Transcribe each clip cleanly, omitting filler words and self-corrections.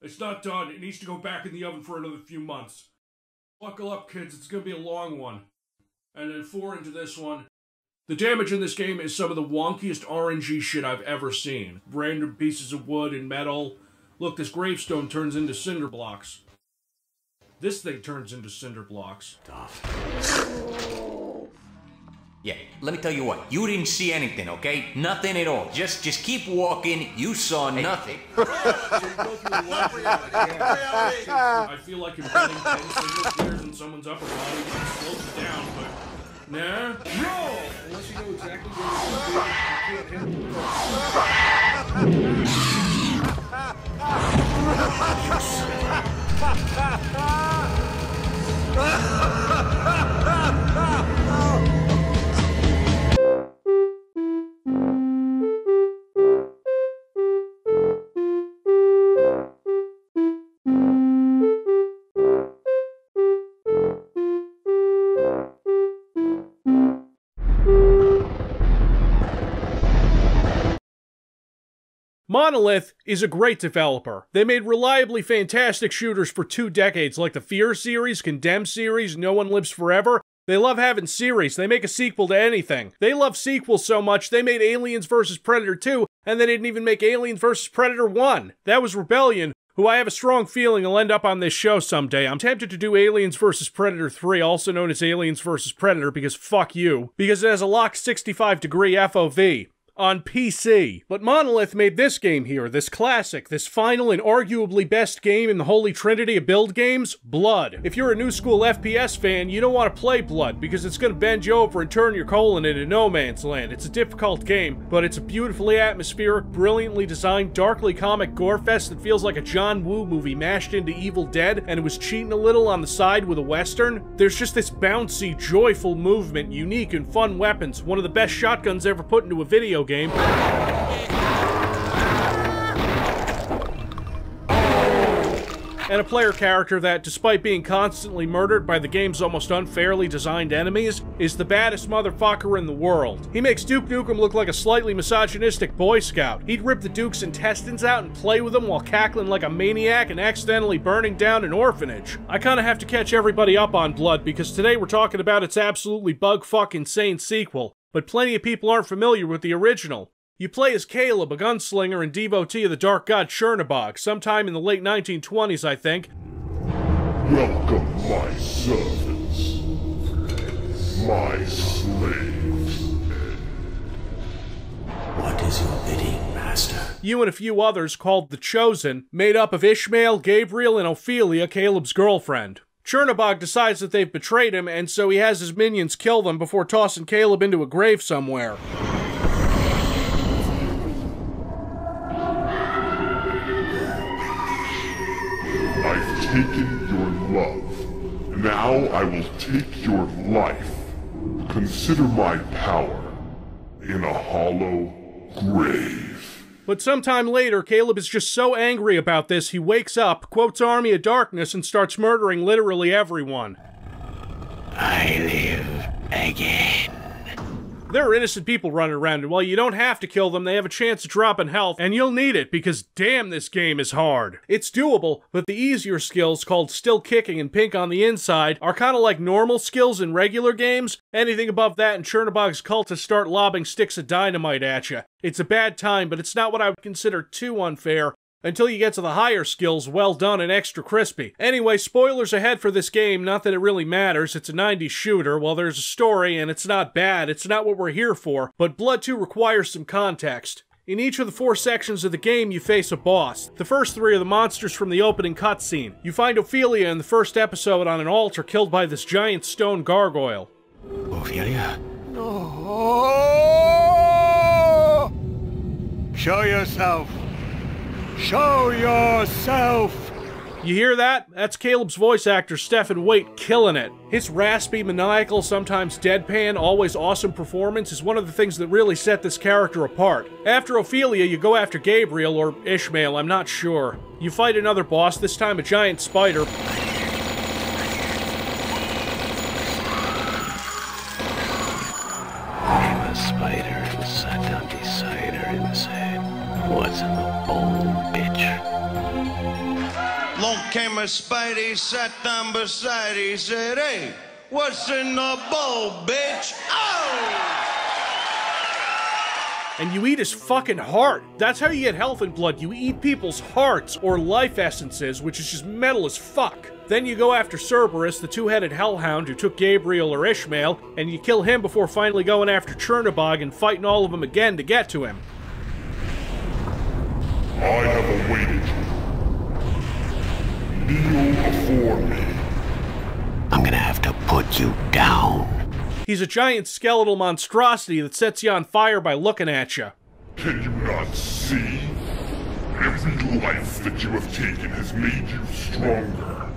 It's not done. It needs to go back in the oven for another few months. Buckle up, kids. It's gonna be a long one. And then 4 into this one. The damage in this game is some of the wonkiest RNG shit I've ever seen. Random pieces of wood and metal. Look, this gravestone turns into cinder blocks. This thing turns into cinder blocks. Yeah, let me tell you what. You didn't see anything, okay? Nothing at all. Just keep walking. You saw nothing. I feel like I'm getting 10 single gears in someone's upper body and slows it down, but... Nah? No! Unless you know exactly where you're going, you Monolith is a great developer. They made reliably fantastic shooters for 2 decades, like the Fear series, Condemned series, No One Lives Forever. They love having series. They make a sequel to anything. They love sequels so much, they made Aliens vs. Predator 2, and they didn't even make Aliens vs. Predator 1. That was Rebellion, who I have a strong feeling will end up on this show someday. I'm tempted to do Aliens vs. Predator 3, also known as Aliens vs. Predator, because fuck you. Because it has a locked 65-degree FOV. On PC. But Monolith made this game here, this classic, this final and arguably best game in the holy trinity of build games, Blood. If you're a new school FPS fan, you don't want to play Blood, because it's going to bend you over and turn your colon into no man's land. It's a difficult game, but it's a beautifully atmospheric, brilliantly designed, darkly comic gore fest that feels like a John Woo movie mashed into Evil Dead, and it was cheating a little on the side with a western. There's just this bouncy, joyful movement, unique and fun weapons, one of the best shotguns ever put into a video game. And a player character that, despite being constantly murdered by the game's almost unfairly designed enemies, is the baddest motherfucker in the world. He makes Duke Nukem look like a slightly misogynistic Boy Scout. He'd rip the Duke's intestines out and play with them while cackling like a maniac and accidentally burning down an orphanage. I kinda have to catch everybody up on Blood, because today we're talking about its absolutely bug-fuck insane sequel, but plenty of people aren't familiar with the original. You play as Caleb, a gunslinger and devotee of the dark god Chernobog, sometime in the late 1920s, I think. Welcome, my servants, my slaves. What is your bidding, master? You and a few others, called the Chosen, made up of Ishmael, Gabriel, and Ophelia, Caleb's girlfriend. Chernobog decides that they've betrayed him, and so he has his minions kill them before tossing Caleb into a grave somewhere. I've taken your love. Now I will take your life. Consider my power in a hollow grave. But sometime later, Caleb is just so angry about this, he wakes up, quotes Army of Darkness, and starts murdering literally everyone. I live again. There are innocent people running around, and while you don't have to kill them, they have a chance of dropping health, and you'll need it, because damn, this game is hard. It's doable, but the easier skills, called Still Kicking and Pink on the Inside, are kinda like normal skills in regular games. Anything above that and Chernobog's cultists start lobbing sticks of dynamite at you. It's a bad time, but it's not what I would consider too unfair. Until you get to the higher skills, well done and extra crispy. Anyway, spoilers ahead for this game, not that it really matters, it's a 90s shooter, well there's a story and it's not bad, it's not what we're here for, but Blood 2 requires some context. In each of the 4 sections of the game, you face a boss. The first 3 are the monsters from the opening cutscene. You find Ophelia in the first episode on an altar killed by this giant stone gargoyle. Ophelia? No! Show yourself! Show yourself! You hear that? That's Caleb's voice actor, Stephen Waite, killing it. His raspy, maniacal, sometimes deadpan, always awesome performance is one of the things that really set this character apart. After Ophelia, you go after Gabriel, or Ishmael, I'm not sure. You fight another boss, this time a giant spider. I'm a spider who sat down beside her and said, "What's in the bowl, bitch?" came a Spidey, sat down beside, he said, hey, what's in the bowl, bitch? Oh! And you eat his fucking heart. That's how you get health and blood. You eat people's hearts, or life essences, which is just metal as fuck. Then you go after Cerberus, the two-headed hellhound who took Gabriel or Ishmael, and you kill him before finally going after Chernobog and fighting all of them again to get to him. I have awaited you. Kneel before me. I'm gonna have to put you down. He's a giant skeletal monstrosity that sets you on fire by looking at you. Can you not see? Every life that you have taken has made you stronger.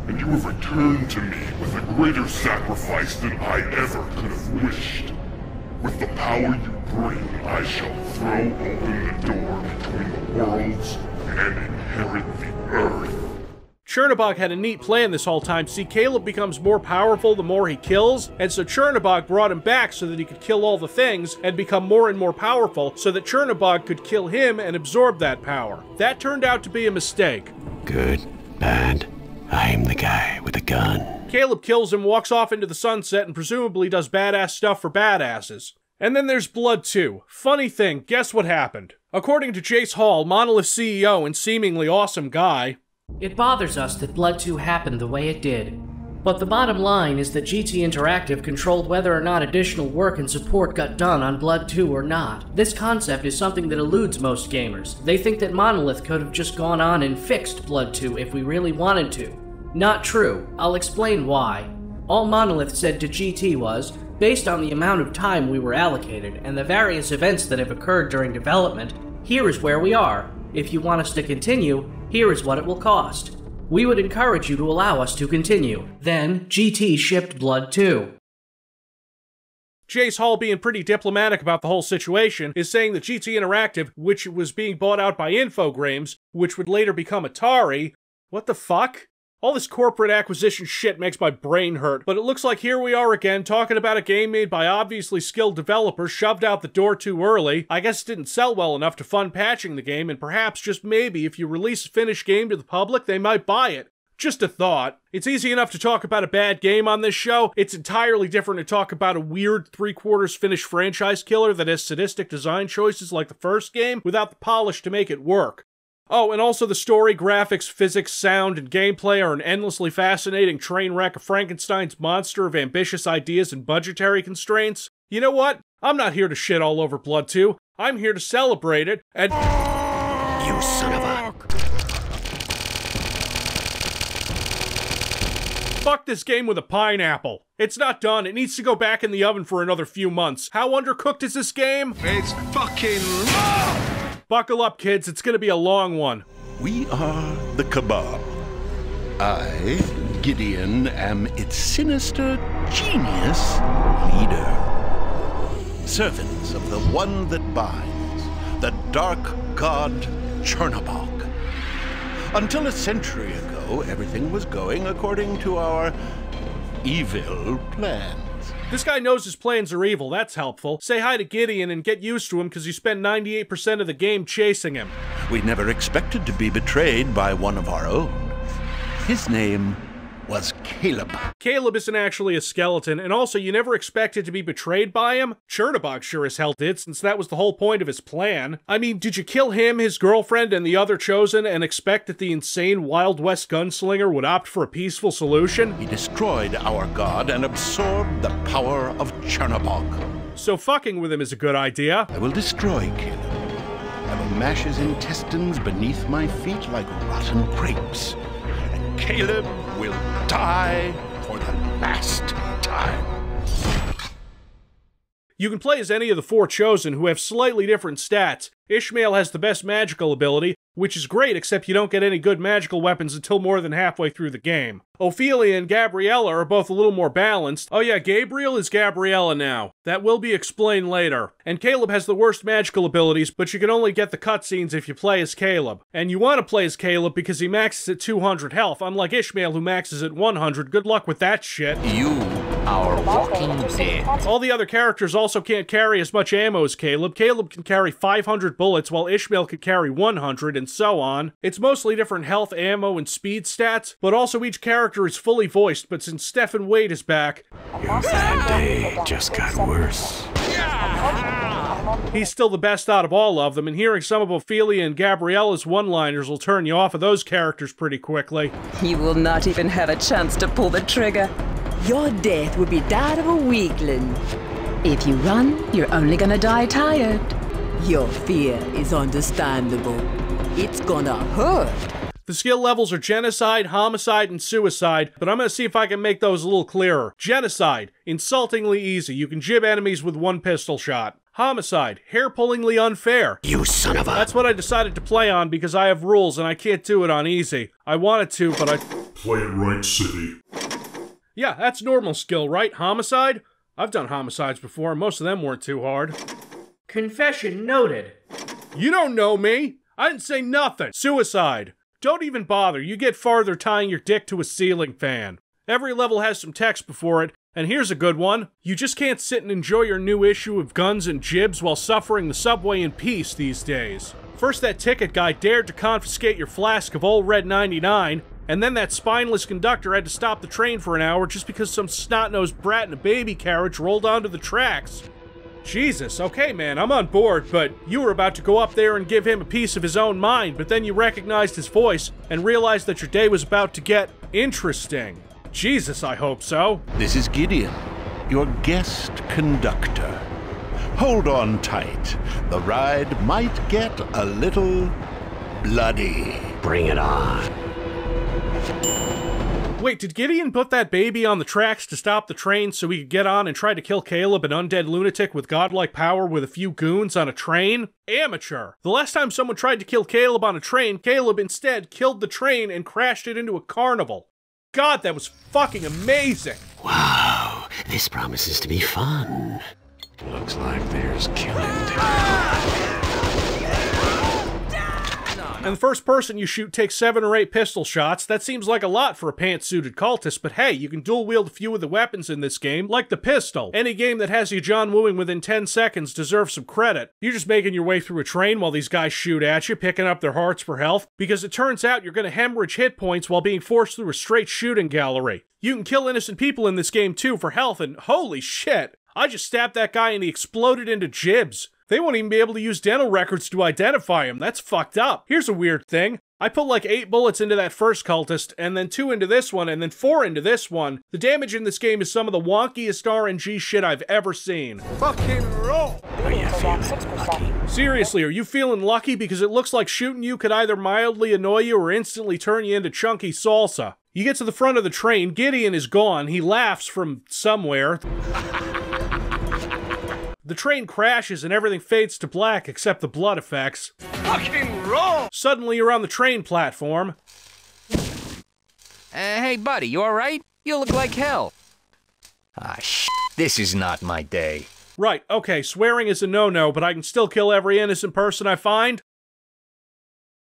And you have returned to me with a greater sacrifice than I ever could have wished. With the power you bring, I shall throw open the door between the worlds and inherit the earth. Chernobog had a neat plan this whole time. See, Caleb becomes more powerful the more he kills, and so Chernobog brought him back so that he could kill all the things and become more and more powerful so that Chernobog could kill him and absorb that power. That turned out to be a mistake. Good, bad, I'm the guy with a gun. Caleb kills him, walks off into the sunset, and presumably does badass stuff for badasses. And then there's Blood 2. Funny thing, guess what happened? According to Jace Hall, Monolith's CEO and seemingly awesome guy, it bothers us that Blood 2 happened the way it did. But the bottom line is that GT Interactive controlled whether or not additional work and support got done on Blood 2 or not. This concept is something that eludes most gamers. They think that Monolith could have just gone on and fixed Blood 2 if we really wanted to. Not true. I'll explain why. All Monolith said to GT was, based on the amount of time we were allocated and the various events that have occurred during development, here is where we are. If you want us to continue, here is what it will cost. We would encourage you to allow us to continue. Then, GT shipped Blood 2. Jace Hall, being pretty diplomatic about the whole situation, is saying that GT Interactive, which was being bought out by Infogrames, which would later become Atari, what the fuck? All this corporate acquisition shit makes my brain hurt, but it looks like here we are again talking about a game made by obviously skilled developers shoved out the door too early. I guess it didn't sell well enough to fund patching the game, and perhaps, just maybe, if you release a finished game to the public, they might buy it. Just a thought. It's easy enough to talk about a bad game on this show. It's entirely different to talk about a weird three-quarters finished franchise killer that has sadistic design choices like the first game without the polish to make it work. Oh, and also the story, graphics, physics, sound, and gameplay are an endlessly fascinating train wreck of Frankenstein's monster of ambitious ideas and budgetary constraints. You know what? I'm not here to shit all over Blood 2. I'm here to celebrate it, and— You son of a— Fuck this game with a pineapple. It's not done. It needs to go back in the oven for another few months. How undercooked is this game? It's fucking raw! Buckle up, kids. It's gonna be a long one. We are the Cabal. I, Gideon, am its sinister genius leader. Servants of the one that binds, the dark god Chernobog. Until a century ago, everything was going according to our evil plans. This guy knows his plans are evil, that's helpful. Say hi to Gideon and get used to him because you spend 98% of the game chasing him. We never expected to be betrayed by one of our own. His name was Caleb. Caleb isn't actually a skeleton, and also you never expected to be betrayed by him? Chernobog sure as hell did, since that was the whole point of his plan. I mean, did you kill him, his girlfriend, and the other Chosen, and expect that the insane Wild West gunslinger would opt for a peaceful solution? He destroyed our god and absorbed the power of Chernobog. So fucking with him is a good idea. I will destroy Caleb. I will mash his intestines beneath my feet like rotten grapes. And Caleb will die for the last time. You can play as any of the four Chosen, who have slightly different stats. Ishmael has the best magical ability, which is great except you don't get any good magical weapons until more than halfway through the game. Ophelia and Gabriella are both a little more balanced. Oh yeah, Gabriel is Gabriella now. That will be explained later. And Caleb has the worst magical abilities, but you can only get the cutscenes if you play as Caleb. And you want to play as Caleb because he maxes at 200 health, unlike Ishmael who maxes at 100. Good luck with that shit. You Our walking dead. All the other characters also can't carry as much ammo as Caleb. Caleb can carry 500 bullets, while Ishmael can carry 100, and so on. It's mostly different health, ammo, and speed stats, but also each character is fully voiced, but since Stephen Wade is back, Your bad day just got worse. he's still the best out of all of them, and hearing some of Ophelia and Gabriella's one-liners will turn you off of those characters pretty quickly. You will not even have a chance to pull the trigger. Your death will be that of a weakling. If you run, you're only gonna die tired. Your fear is understandable. It's gonna hurt. The skill levels are Genocide, Homicide, and Suicide, but I'm gonna see if I can make those a little clearer. Genocide, insultingly easy. You can jib enemies with one pistol shot. Homicide, hair-pullingly unfair. You son of a... That's what I decided to play on because I have rules and I can't do it on easy. I wanted to, but I... Play it right, Civvie. Yeah, that's normal skill, right? Homicide? I've done homicides before, most of them weren't too hard. Confession noted. You don't know me! I didn't say nothing! Suicide. Don't even bother, you get farther tying your dick to a ceiling fan. Every level has some text before it, and here's a good one. You just can't sit and enjoy your new issue of Guns and Jibs while suffering the subway in peace these days. First that ticket guy dared to confiscate your flask of Old Red 99, and then that spineless conductor had to stop the train for an hour just because some snot-nosed brat in a baby carriage rolled onto the tracks. Jesus, okay man, I'm on board, but you were about to go up there and give him a piece of his own mind, but then you recognized his voice and realized that your day was about to get interesting. Jesus, I hope so. This is Gideon, your guest conductor. Hold on tight. The ride might get a little bloody. Bring it on. Wait, did Gideon put that baby on the tracks to stop the train so he could get on and try to kill Caleb, an undead lunatic with godlike power with a few goons on a train? Amateur! The last time someone tried to kill Caleb on a train, Caleb instead killed the train and crashed it into a carnival. God, that was fucking amazing! Wow, this promises to be fun. Looks like there's killing to do. And the first person you shoot takes 7 or 8 pistol shots. That seems like a lot for a pantsuited cultist, but hey, you can dual wield a few of the weapons in this game, like the pistol. Any game that has you John Wooing within 10 seconds deserves some credit. You're just making your way through a train while these guys shoot at you, picking up their hearts for health, because it turns out you're gonna hemorrhage hit points while being forced through a straight shooting gallery. You can kill innocent people in this game too for health, and holy shit! I just stabbed that guy and he exploded into jibs. They won't even be able to use dental records to identify him. That's fucked up. Here's a weird thing. I put like 8 bullets into that first cultist, and then 2 into this one, and then 4 into this one. The damage in this game is some of the wonkiest RNG shit I've ever seen. Fucking roll! Are you feeling lucky? Seriously, are you feeling lucky? Because it looks like shooting you could either mildly annoy you or instantly turn you into chunky salsa. You get to the front of the train, Gideon is gone, he laughs from somewhere. The train crashes and everything fades to black except the blood effects. Fucking roll! Suddenly you're on the train platform. Hey buddy, you alright? You look like hell. Ah, this is not my day. Right, okay, swearing is a no-no, but I can still kill every innocent person I find?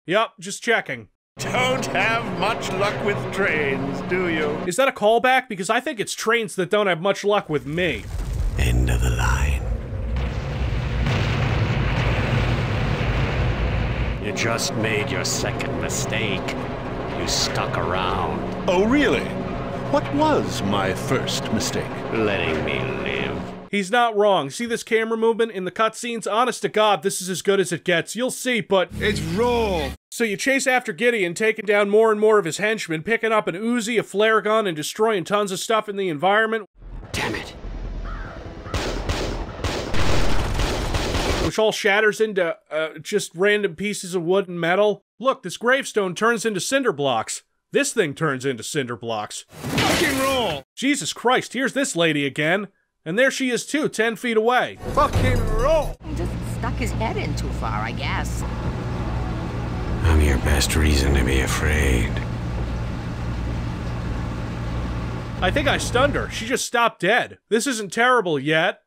Yup, just checking. Don't have much luck with trains, do you? Is that a callback? Because I think it's trains that don't have much luck with me. End of the line. You just made your second mistake. You stuck around. Oh, really? What was my first mistake? Letting me live. He's not wrong. See this camera movement in the cutscenes? Honest to God, this is as good as it gets. You'll see, but... It's roll! So you chase after Gideon, taking down more and more of his henchmen, picking up an Uzi, a flare gun, and destroying tons of stuff in the environment. Damn it. Which all shatters into, just random pieces of wood and metal. Look, this gravestone turns into cinder blocks. This thing turns into cinder blocks. Fucking roll! Jesus Christ, here's this lady again. And there she is too, 10 feet away. Fucking roll! He just stuck his head in too far, I guess. I'm your best reason to be afraid. I think I stunned her. She just stopped dead. This isn't terrible yet.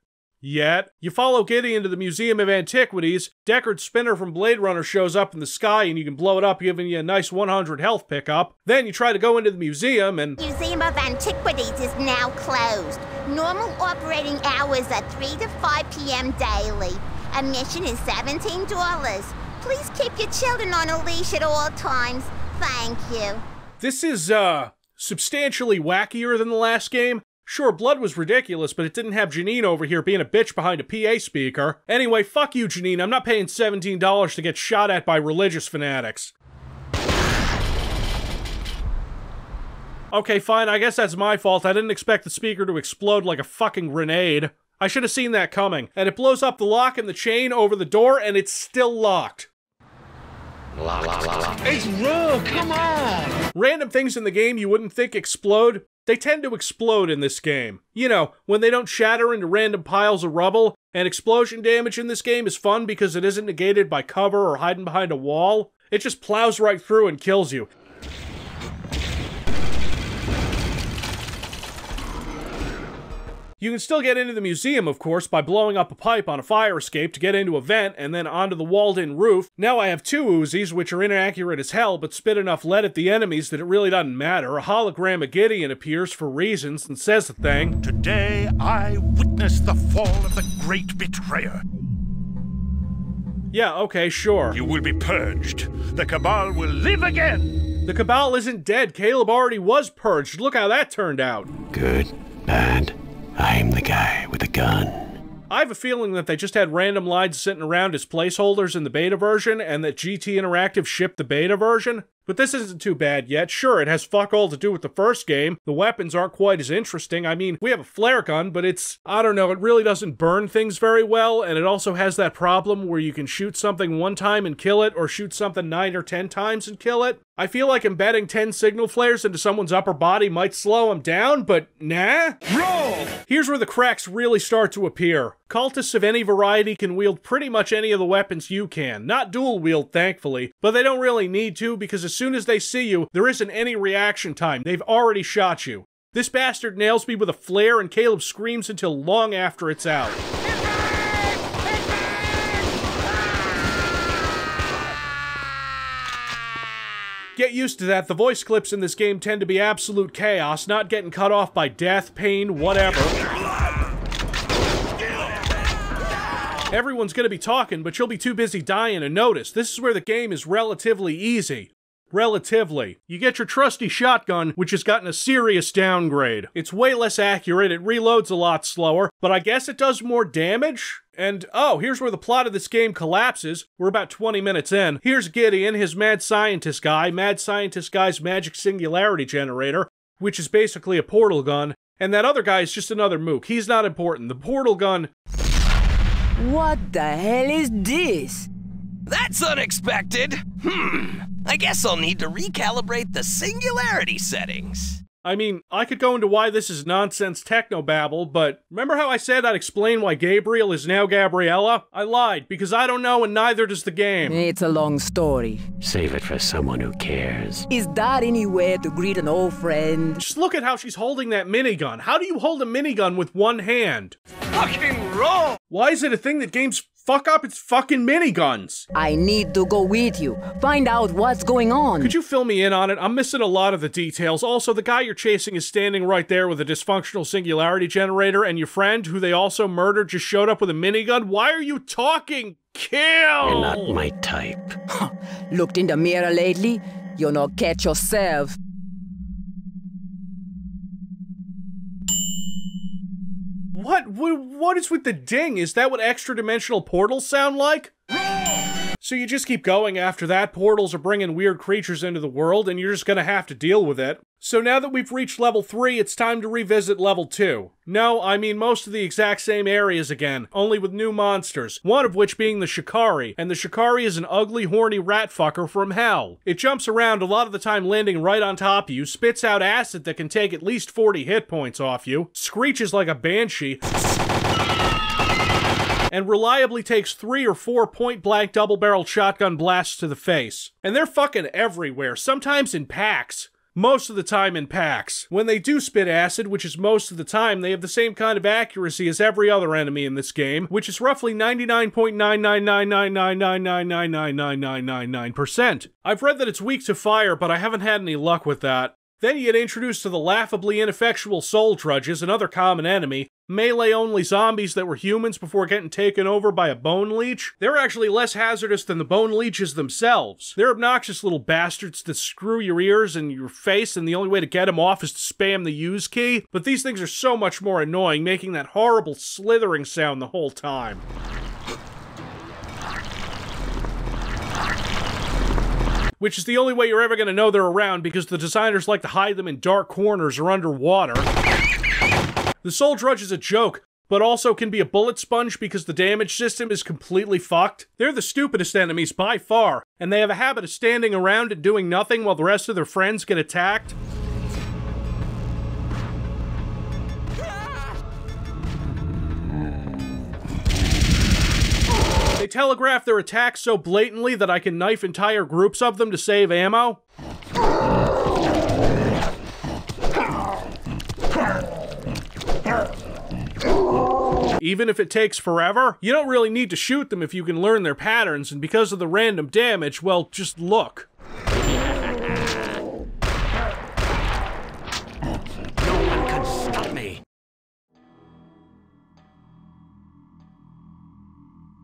Yet. You follow Gideon to the Museum of Antiquities, Deckard's spinner from Blade Runner shows up in the sky and you can blow it up, giving you a nice 100 health pickup. Then you try to go into the museum and... Museum of Antiquities is now closed. Normal operating hours are 3 to 5 p.m. daily. Admission is $17. Please keep your children on a leash at all times. Thank you. This is, substantially wackier than the last game. Sure, blood was ridiculous, but it didn't have Janine over here being a bitch behind a PA speaker. Anyway, fuck you, Janine. I'm not paying $17 to get shot at by religious fanatics. Okay, fine, I guess that's my fault. I didn't expect the speaker to explode like a fucking grenade. I should have seen that coming. And it blows up the lock and the chain over the door, and it's still locked. It's real, come on! Random things in the game you wouldn't think explode, they tend to explode in this game. You know, when they don't shatter into random piles of rubble, and explosion damage in this game is fun because it isn't negated by cover or hiding behind a wall. It just plows right through and kills you. You can still get into the museum, of course, by blowing up a pipe on a fire escape to get into a vent and then onto the walled-in roof. Now I have 2 Uzis, which are inaccurate as hell, but spit enough lead at the enemies that it really doesn't matter. A hologram of Gideon appears for reasons and says the thing. Today I witness the fall of the great betrayer. Yeah, okay, sure. You will be purged. The Cabal will live again. The Cabal isn't dead. Caleb already was purged. Look how that turned out. Good, bad. I'm the guy with a gun. I have a feeling that they just had random lines sitting around as placeholders in the beta version, and that GT Interactive shipped the beta version. But this isn't too bad yet. Sure, it has fuck all to do with the first game. The weapons aren't quite as interesting. I mean, we have a flare gun, but it's, I don't know, it really doesn't burn things very well, and it also has that problem where you can shoot something 1 time and kill it, or shoot something 9 or 10 times and kill it. I feel like embedding 10 signal flares into someone's upper body might slow them down, but nah. Roll! Here's where the cracks really start to appear. Cultists of any variety can wield pretty much any of the weapons you can. Not dual wield, thankfully, but they don't really need to because as soon as they see you, there isn't any reaction time. They've already shot you. This bastard nails me with a flare and Caleb screams until long after it's out. Get used to that. The voice clips in this game tend to be absolute chaos, not getting cut off by death, pain, whatever. Everyone's gonna be talking, but you'll be too busy dying to notice. This is where the game is relatively easy. Relatively. You get your trusty shotgun, which has gotten a serious downgrade. It's way less accurate, it reloads a lot slower, but I guess it does more damage? And, oh, here's where the plot of this game collapses. We're about 20 minutes in. Here's Gideon, his mad scientist guy's magic singularity generator, which is basically a portal gun, and that other guy is just another mook. He's not important. The portal gun... What the hell is this? That's unexpected. I guess I'll need to recalibrate the singularity settings. I mean, I could go into why this is nonsense technobabble, but remember how I said I'd explain why Gabriel is now Gabriella? I lied, because I don't know and neither does the game. It's a long story. Save it for someone who cares. Is that anywhere to greet an old friend? Just look at how she's holding that minigun. How do you hold a minigun with one hand? Fucking roll! Why is it a thing that games fuck up its fucking miniguns? I need to go with you. Find out what's going on. Could you fill me in on it? I'm missing a lot of the details. Also, the guy you're chasing is standing right there with a dysfunctional singularity generator, and your friend, who they also murdered, just showed up with a minigun. Why are you talking? Kill! You're not my type. Looked in the mirror lately? You'll not catch yourself. What is with the ding? Is that what extra-dimensional portals sound like? So you just keep going after that. Portals are bringing weird creatures into the world, and you're just gonna have to deal with it. So now that we've reached level 3, it's time to revisit level 2. No, I mean most of the exact same areas again, only with new monsters, one of which being the Shikari, and the Shikari is an ugly, horny rat fucker from hell. It jumps around a lot of the time landing right on top of you, spits out acid that can take at least 40 hit points off you, screeches like a banshee, and reliably takes 3 or 4 point-blank double-barreled shotgun blasts to the face. And they're fucking everywhere, sometimes in packs. most of the time in packs. When they do spit acid, which is most of the time, they have the same kind of accuracy as every other enemy in this game, which is roughly 99.9999999999999%. I've read that it's weak to fire, but I haven't had any luck with that. Then you get introduced to the laughably ineffectual soul trudges, another common enemy, melee-only zombies that were humans before getting taken over by a bone leech. They're actually less hazardous than the bone leeches themselves. They're obnoxious little bastards that screw your ears and your face, and the only way to get them off is to spam the use key. But these things are so much more annoying, making that horrible slithering sound the whole time. Which is the only way you're ever going to know they're around, because the designers like to hide them in dark corners or underwater. The Soul Drudge is a joke, but also can be a bullet sponge because the damage system is completely fucked. They're the stupidest enemies by far, and they have a habit of standing around and doing nothing while the rest of their friends get attacked. They telegraph their attacks so blatantly that I can knife entire groups of them to save ammo. Even if it takes forever, you don't really need to shoot them if you can learn their patterns, and because of the random damage, well, just look. No one can stop me.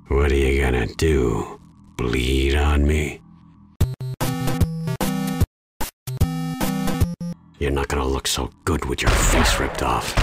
What are you gonna do? Bleed on me? You're not gonna look so good with your face ripped off.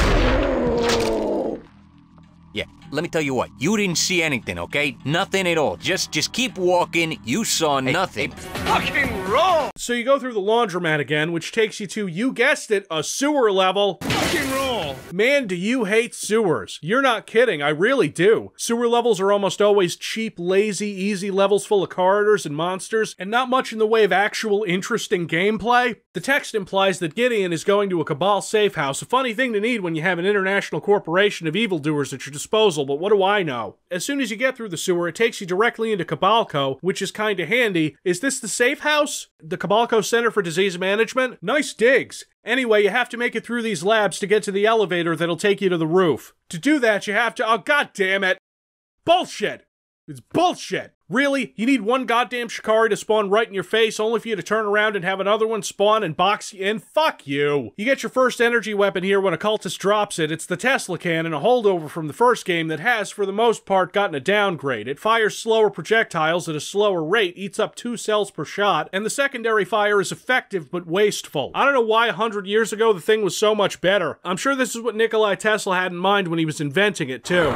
Yeah, let me tell you what. You didn't see anything, okay? Nothing at all. Just keep walking. You saw nothing. Fucking roll! So you go through the laundromat again, which takes you to, you guessed it, a sewer level. Fucking roll! Man, do you hate sewers. You're not kidding, I really do. Sewer levels are almost always cheap, lazy, easy levels full of corridors and monsters, and not much in the way of actual interesting gameplay. The text implies that Gideon is going to a Cabal safe house, a funny thing to need when you have an international corporation of evildoers at your disposal, but what do I know? As soon as you get through the sewer, it takes you directly into Cabalco, which is kinda handy. Is this the safe house? The Cabalco Center for Disease Management? Nice digs. Anyway, you have to make it through these labs to get to the elevator that'll take you to the roof. To do that, you have to— oh, god damn it! Bullshit! It's bullshit! Really? You need one goddamn Shikari to spawn right in your face, only for you to turn around and have another one spawn and box you in? Fuck you! You get your first energy weapon here when a cultist drops it. It's the Tesla cannon, a holdover from the first game that has, for the most part, gotten a downgrade. It fires slower projectiles at a slower rate, eats up 2 cells per shot, and the secondary fire is effective but wasteful. I don't know why 100 years ago the thing was so much better. I'm sure this is what Nikolai Tesla had in mind when he was inventing it, too.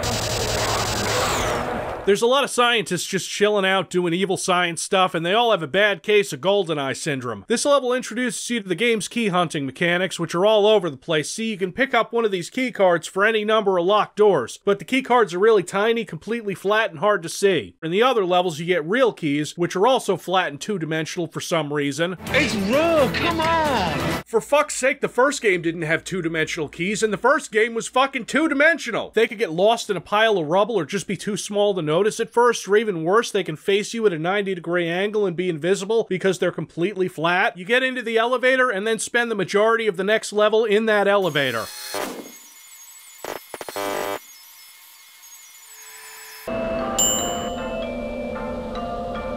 There's a lot of scientists just chilling out doing evil science stuff, and they all have a bad case of GoldenEye syndrome. This level introduces you to the game's key hunting mechanics, which are all over the place. See, you can pick up one of these key cards for any number of locked doors, but the key cards are really tiny, completely flat, and hard to see. In the other levels, you get real keys, which are also flat and two-dimensional for some reason. It's real, come on! For fuck's sake, the first game didn't have two-dimensional keys, and the first game was fucking two-dimensional! They could get lost in a pile of rubble or just be too small to notice at first, or even worse, they can face you at a 90-degree angle and be invisible because they're completely flat. You get into the elevator and then spend the majority of the next level in that elevator.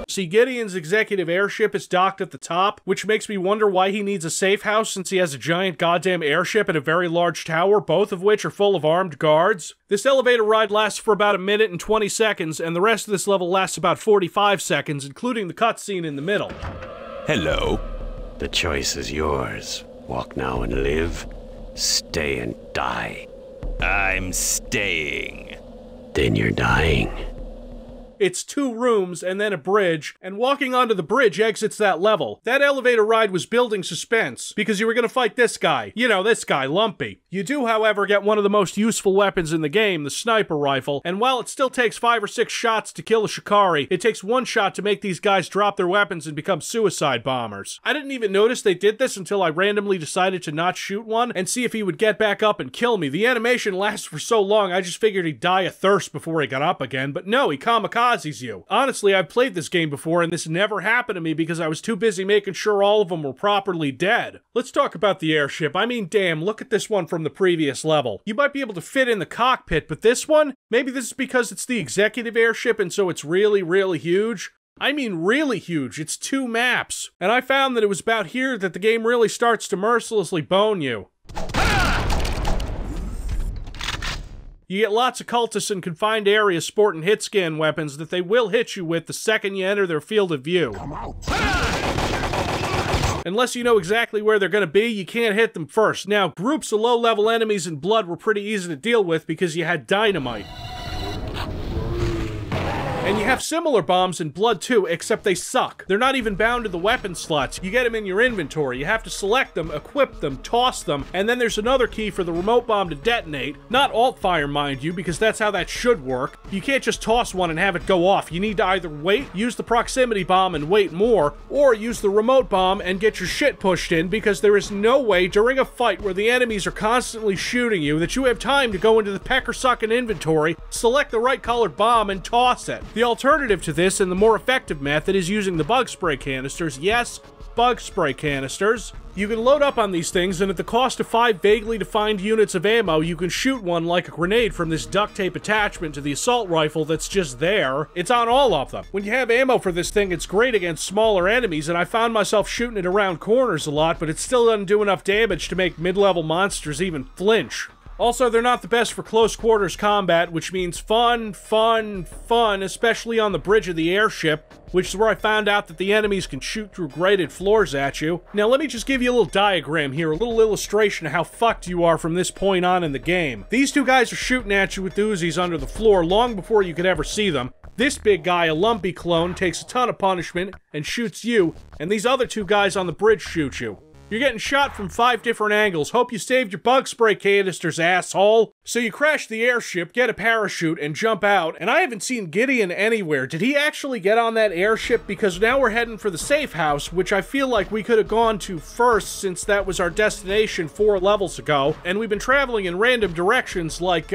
See, Gideon's executive airship is docked at the top, which makes me wonder why he needs a safe house since he has a giant goddamn airship and a very large tower, both of which are full of armed guards. This elevator ride lasts for about 1 minute and 20 seconds, and the rest of this level lasts about 45 seconds, including the cutscene in the middle. Hello. The choice is yours. Walk now and live. Stay and die. I'm staying. Then you're dying. It's 2 rooms and then a bridge, and walking onto the bridge exits that level. That elevator ride was building suspense, because you were gonna fight this guy. You know, this guy, Lumpy. You do, however, get one of the most useful weapons in the game, the sniper rifle, and while it still takes 5 or 6 shots to kill a Shikari, it takes 1 shot to make these guys drop their weapons and become suicide bombers. I didn't even notice they did this until I randomly decided to not shoot one and see if he would get back up and kill me. The animation lasts for so long, I just figured he'd die of thirst before he got up again, but no, he kamikaze kamikazes you. Honestly, I've played this game before, and this never happened to me because I was too busy making sure all of them were properly dead. Let's talk about the airship. I mean, damn, look at this one from the previous level. You might be able to fit in the cockpit, but this one? Maybe this is because it's the executive airship and so it's really, really huge? I mean really huge, it's 2 maps. And I found that it was about here that the game really starts to mercilessly bone you. You get lots of cultists in confined areas sporting hit-scan weapons that they will hit you with the second you enter their field of view. Unless you know exactly where they're going to be, you can't hit them first. Now, groups of low-level enemies in Blood were pretty easy to deal with because you had dynamite. And you have similar bombs in Blood too, except they suck. They're not even bound to the weapon slots. You get them in your inventory. You have to select them, equip them, toss them, and then there's another key for the remote bomb to detonate. Not alt fire, mind you, because that's how that should work. You can't just toss one and have it go off. You need to either wait, use the proximity bomb and wait more, or use the remote bomb and get your shit pushed in, because there is no way during a fight where the enemies are constantly shooting you that you have time to go into the pecker-sucking inventory, select the right colored bomb, and toss it. The alternative to this, and the more effective method, is using the bug spray canisters. Yes, bug spray canisters. You can load up on these things, and at the cost of 5 vaguely defined units of ammo, you can shoot one like a grenade from this duct tape attachment to the assault rifle that's just there. It's on all of them. When you have ammo for this thing, it's great against smaller enemies, and I found myself shooting it around corners a lot, but it still doesn't do enough damage to make mid-level monsters even flinch. Also, they're not the best for close quarters combat, which means fun, especially on the bridge of the airship, which is where I found out that the enemies can shoot through grated floors at you. Now, let me just give you a little diagram here, a little illustration of how fucked you are from this point on in the game. These 2 guys are shooting at you with Uzis under the floor long before you could ever see them. This big guy, a lumpy clone, takes a ton of punishment and shoots you, and these other 2 guys on the bridge shoot you. You're getting shot from 5 different angles. Hope you saved your bug spray canisters, asshole. So you crash the airship, get a parachute, and jump out, and I haven't seen Gideon anywhere. Did he actually get on that airship? Because now we're heading for the safe house, which I feel like we could have gone to first since that was our destination 4 levels ago, and we've been traveling in random directions like,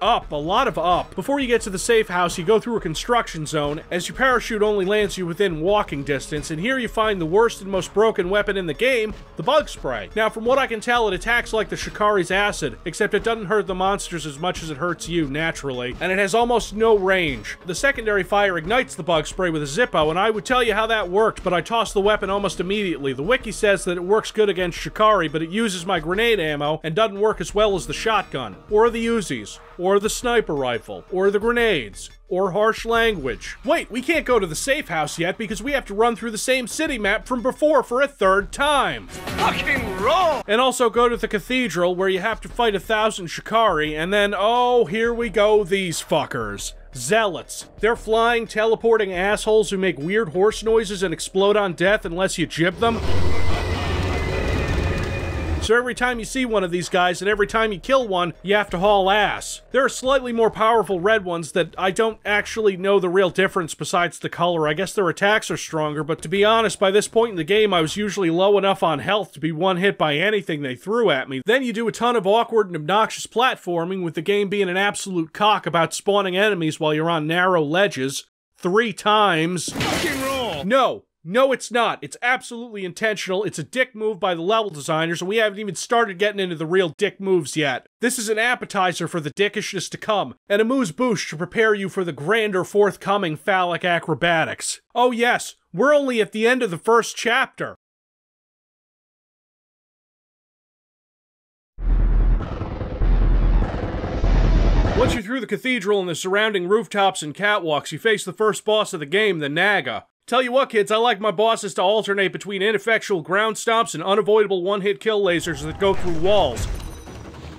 up, a lot of up. Before you get to the safe house, you go through a construction zone, as your parachute only lands you within walking distance, and here you find the worst and most broken weapon in the game, the bug spray. Now, from what I can tell, it attacks like the Shikari's acid, except it doesn't hurt the monsters as much as it hurts you, naturally, and it has almost no range. The secondary fire ignites the bug spray with a Zippo, and I would tell you how that worked, but I tossed the weapon almost immediately. The wiki says that it works good against Shikari, but it uses my grenade ammo, and doesn't work as well as the shotgun, or the Uzis, or the sniper rifle, or the grenades, or harsh language. Wait, we can't go to the safe house yet because we have to run through the same city map from before for a 3rd time. Fucking wrong! And also go to the cathedral where you have to fight 1,000 Shikari, and then, oh, here we go, these fuckers. Zealots. They're flying, teleporting assholes who make weird horse noises and explode on death unless you jib them. So every time you see one of these guys and every time you kill one, you have to haul ass. There are slightly more powerful red ones that I don't actually know the real difference besides the color. I guess their attacks are stronger, but to be honest, by this point in the game, I was usually low enough on health to be one hit by anything they threw at me. Then you do a ton of awkward and obnoxious platforming, with the game being an absolute cock about spawning enemies while you're on narrow ledges. 3 times. Fucking wrong! No, it's not. It's absolutely intentional. It's a dick move by the level designers, and we haven't even started getting into the real dick moves yet. This is an appetizer for the dickishness to come, and a amuse-bouche to prepare you for the grander forthcoming phallic acrobatics. Oh yes, we're only at the end of the 1st chapter. Once you're through the cathedral and the surrounding rooftops and catwalks, you face the first boss of the game, the Naga. Tell you what, kids, I like my bosses to alternate between ineffectual ground stomps and unavoidable one-hit kill lasers that go through walls.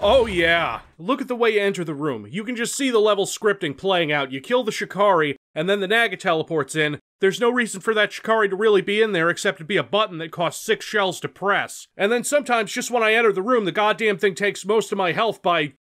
Oh yeah. Look at the way you enter the room. You can just see the level scripting playing out. You kill the Shikari, and then the Naga teleports in. There's no reason for that Shikari to really be in there except to be a button that costs 6 shells to press. And then sometimes, just when I enter the room, the goddamn thing takes most of my health by...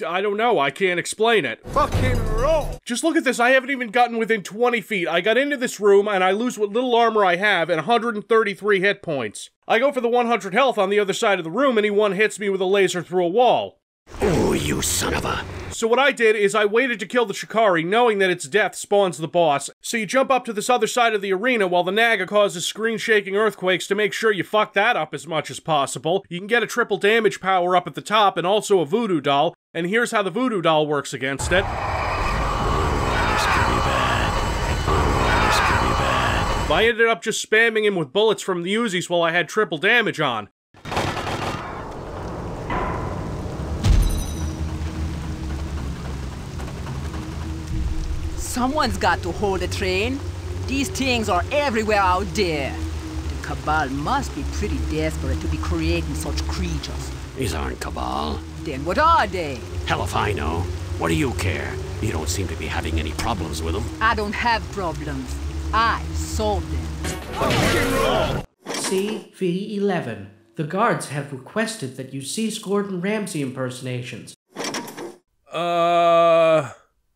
I don't know, I can't explain it. Fucking wrong! Just look at this, I haven't even gotten within 20 feet. I got into this room, and I lose what little armor I have and 133 hit points. I go for the 100 health on the other side of the room, and he one-hits me with a laser through a wall. Oh, you son of a... So what I did is I waited to kill the Shikari, knowing that its death spawns the boss. So you jump up to this other side of the arena while the Naga causes screen-shaking earthquakes to make sure you fuck that up as much as possible. You can get a triple damage power up at the top and also a voodoo doll, and here's how the voodoo doll works against it. I ended up just spamming him with bullets from the Uzis while I had triple damage on. Someone's got to hold the train. These things are everywhere out there. The Cabal must be pretty desperate to be creating such creatures. These aren't Cabal. Then what are they? Hell if I know. What do you care? You don't seem to be having any problems with them. I don't have problems. I solved them. CV-11. The guards have requested that you cease Gordon Ramsay impersonations.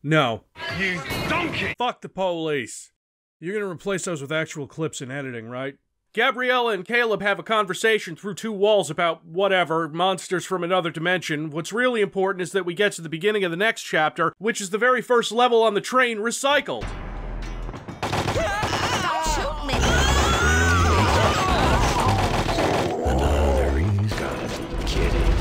No. You donkey! Fuck the police. You're gonna replace those with actual clips in editing, right? Gabriella and Caleb have a conversation through two walls about whatever, monsters from another dimension. What's really important is that we get to the beginning of the next chapter, which is the very first level on the train, Recycled. Don't shoot me! Another he's gotta be kidding.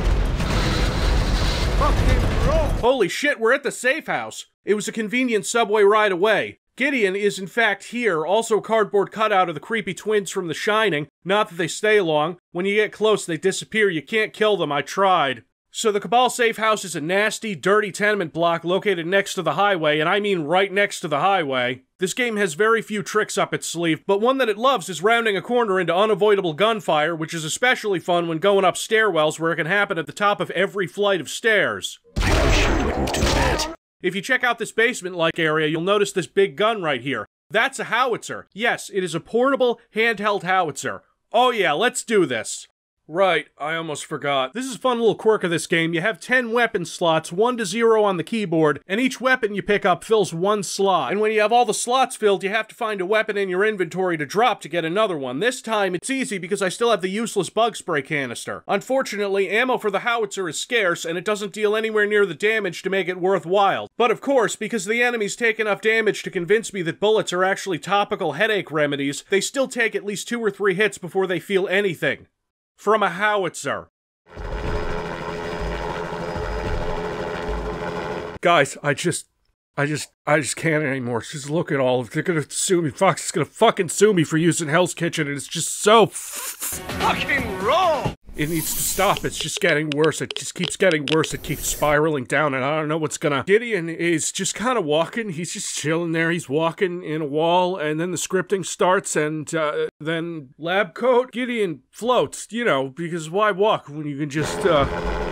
Holy shit, we're at the safe house. It was a convenient subway ride away. Gideon is in fact here, also a cardboard cutout of the creepy twins from The Shining. Not that they stay long. When you get close, they disappear. You can't kill them. I tried. So the Cabal safe house is a nasty, dirty tenement block located next to the highway, and I mean right next to the highway. This game has very few tricks up its sleeve, but one that it loves is rounding a corner into unavoidable gunfire, which is especially fun when going up stairwells where it can happen at the top of every flight of stairs. I wish you wouldn't do that. If you check out this basement-like area, you'll notice this big gun right here. That's a howitzer. Yes, it is a portable, handheld howitzer. Oh yeah, let's do this. Right, I almost forgot. This is a fun little quirk of this game. You have 10 weapon slots, 1 to 0 on the keyboard, and each weapon you pick up fills 1 slot. And when you have all the slots filled, you have to find a weapon in your inventory to drop to get another one. This time, it's easy because I still have the useless bug spray canister. Unfortunately, ammo for the howitzer is scarce, and it doesn't deal anywhere near the damage to make it worthwhile. But of course, because the enemies take enough damage to convince me that bullets are actually topical headache remedies, they still take at least 2 or 3 hits before they feel anything. From a howitzer. Guys, I just can't anymore. Just look at all of it. They're gonna sue me. Fox is gonna fucking sue me for using Hell's Kitchen, and it's just so fucking wrong. It needs to stop. It's just getting worse. It just keeps getting worse. It keeps spiraling down, and I don't know what's gonna... Gideon is just kind of walking. He's just chilling there. He's walking in a wall, and then the scripting starts, and then lab coat. Gideon floats, you know, because why walk when you can just,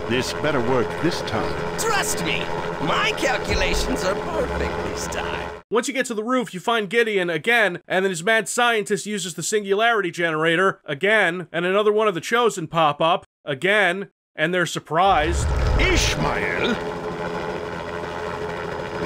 This better work this time. Trust me, my calculations are perfect this time. Once you get to the roof, you find Gideon again, and then his mad scientist uses the singularity generator again, and another one of the Chosen pop up again, and they're surprised. Ishmael?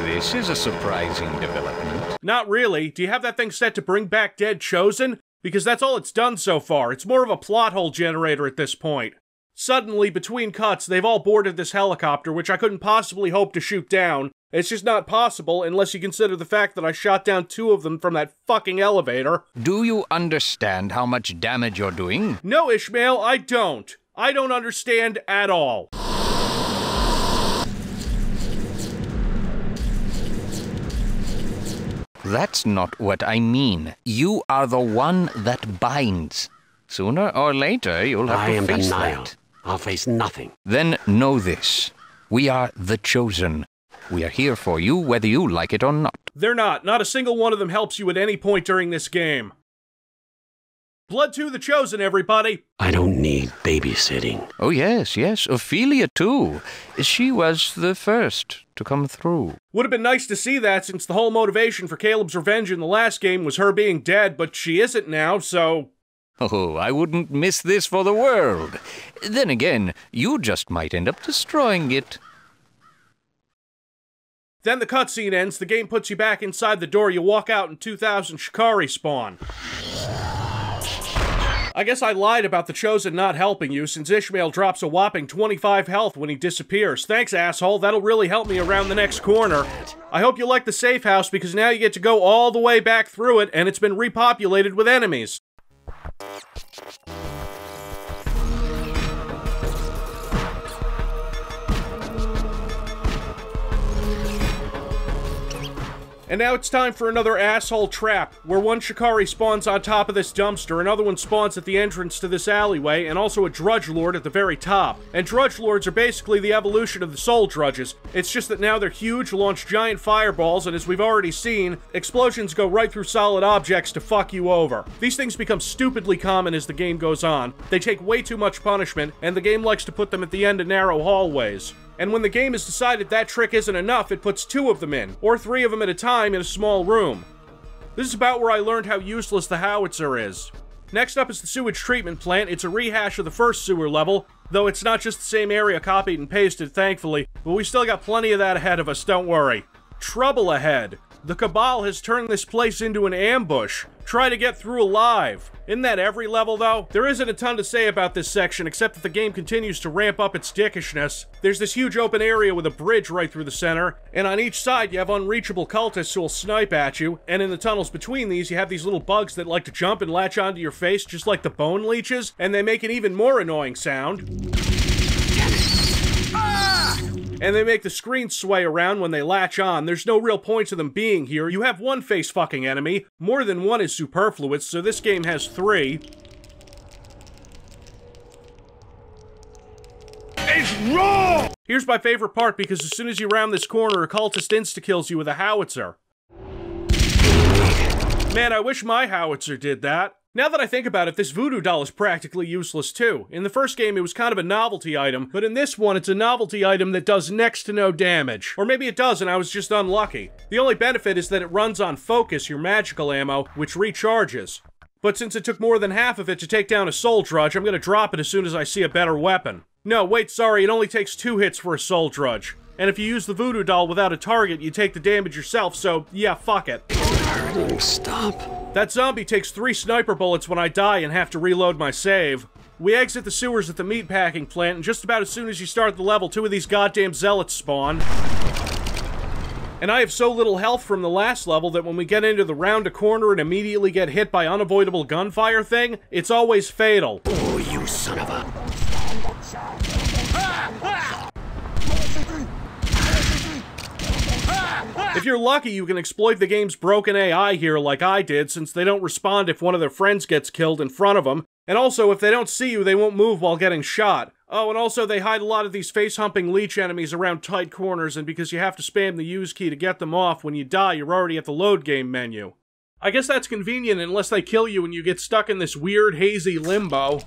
This is a surprising development. Not really. Do you have that thing set to bring back dead Chosen? Because that's all it's done so far. It's more of a plot hole generator at this point. Suddenly, between cuts, they've all boarded this helicopter, which I couldn't possibly hope to shoot down. It's just not possible unless you consider the fact that I shot down 2 of them from that fucking elevator. Do you understand how much damage you're doing? No, Ishmael, I don't. I don't understand at all. That's not what I mean. You are the one that binds. Sooner or later, you'll have to face that. I'll face nothing. Then know this. We are the Chosen. We are here for you whether you like it or not. They're not. Not a single one of them helps you at any point during this game. Blood to the Chosen, everybody! I don't need babysitting. Oh yes, yes. Ophelia too. She was the first to come through. Would have been nice to see that since the whole motivation for Caleb's revenge in the last game was her being dead, but she isn't now, so... Oh, I wouldn't miss this for the world. Then again, you just might end up destroying it. Then the cutscene ends, the game puts you back inside the door, you walk out, and 2,000 Shikari spawn. I guess I lied about the Chosen not helping you, since Ishmael drops a whopping 25 health when he disappears. Thanks, asshole. That'll really help me around the next corner. I hope you like the safe house, because now you get to go all the way back through it, and it's been repopulated with enemies. And now it's time for another asshole trap, where one Shikari spawns on top of this dumpster, another one spawns at the entrance to this alleyway, and also a Drudge Lord at the very top. And Drudge Lords are basically the evolution of the Soul Drudges. It's just that now they're huge, launch giant fireballs, and as we've already seen, explosions go right through solid objects to fuck you over. These things become stupidly common as the game goes on. They take way too much punishment, and the game likes to put them at the end of narrow hallways. And when the game has decided that trick isn't enough, it puts 2 of them in, or 3 of them at a time in a small room. This is about where I learned how useless the howitzer is. Next up is the sewage treatment plant. It's a rehash of the first sewer level, though it's not just the same area copied and pasted, thankfully, but we still got plenty of that ahead of us, don't worry. Trouble ahead. The Cabal has turned this place into an ambush. Try to get through alive. Isn't that every level, though? There isn't a ton to say about this section, except that the game continues to ramp up its dickishness. There's this huge open area with a bridge right through the center, and on each side you have unreachable cultists who will snipe at you, and in the tunnels between these you have these little bugs that like to jump and latch onto your face just like the bone leeches, and they make an even more annoying sound. And they make the screen sway around when they latch on. There's no real point to them being here. You have one face-fucking enemy. More than one is superfluous, so this game has 3. It's wrong! Here's my favorite part, because as soon as you round this corner, a cultist insta-kills you with a howitzer. Man, I wish my howitzer did that. Now that I think about it, this voodoo doll is practically useless too. In the first game, it was kind of a novelty item, but in this one, it's a novelty item that does next to no damage. Or maybe it does, and I was just unlucky. The only benefit is that it runs on focus, your magical ammo, which recharges. But since it took more than half of it to take down a soul drudge, I'm gonna drop it as soon as I see a better weapon. No, wait, sorry, it only takes 2 hits for a soul drudge. And if you use the voodoo doll without a target, you take the damage yourself, so yeah, fuck it. Stop. That zombie takes 3 sniper bullets when I die and have to reload my save. We exit the sewers at the meatpacking plant, and just about as soon as you start the level, 2 of these goddamn zealots spawn. And I have so little health from the last level that when we get into the round a corner and immediately get hit by unavoidable gunfire thing, it's always fatal. Oh, you son of a... If you're lucky, you can exploit the game's broken AI here like I did, since they don't respond if one of their friends gets killed in front of them. And also, if they don't see you, they won't move while getting shot. Oh, and also they hide a lot of these face-humping leech enemies around tight corners, and because you have to spam the use key to get them off, when you die, you're already at the load game menu. I guess that's convenient unless they kill you and you get stuck in this weird, hazy limbo.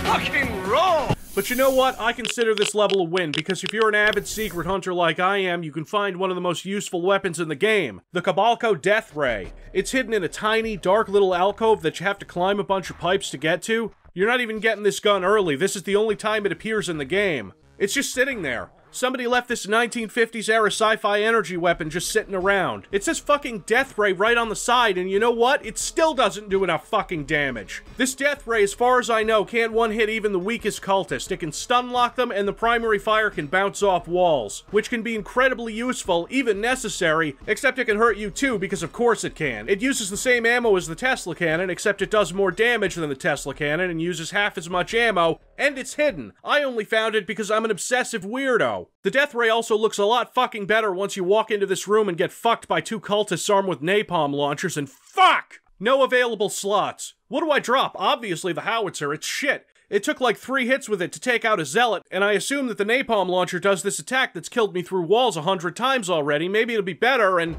Fucking wrong! But you know what? I consider this level a win, because if you're an avid secret hunter like I am, you can find one of the most useful weapons in the game, the Cabalco Death Ray. It's hidden in a tiny, dark little alcove that you have to climb a bunch of pipes to get to. You're not even getting this gun early. This is the only time it appears in the game. It's just sitting there. Somebody left this 1950s era sci-fi energy weapon just sitting around. It says fucking Death Ray right on the side, and you know what? It still doesn't do enough fucking damage. This Death Ray, as far as I know, can't one-hit even the weakest cultist. It can stun lock them, and the primary fire can bounce off walls, which can be incredibly useful, even necessary, except it can hurt you too, because of course it can. It uses the same ammo as the Tesla cannon, except it does more damage than the Tesla cannon, and uses half as much ammo, and it's hidden. I only found it because I'm an obsessive weirdo. The Death Ray also looks a lot fucking better once you walk into this room and get fucked by 2 cultists armed with napalm launchers, and fuck! No available slots. What do I drop? Obviously the howitzer, it's shit. It took like 3 hits with it to take out a zealot, and I assume that the napalm launcher does this attack that's killed me through walls 100 times already. Maybe it'll be better, and...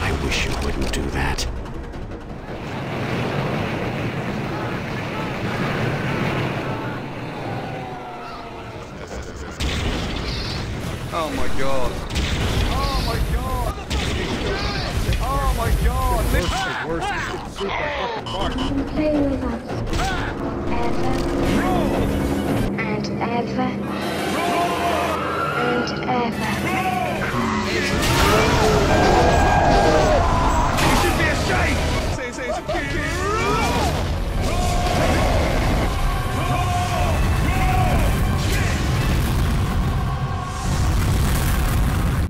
I wish you wouldn't do that. Oh my god. Oh my god. Oh my god. Worse, it's super fucking hard. Play with us. forever and ever. You should be ashamed! Say it's a kid!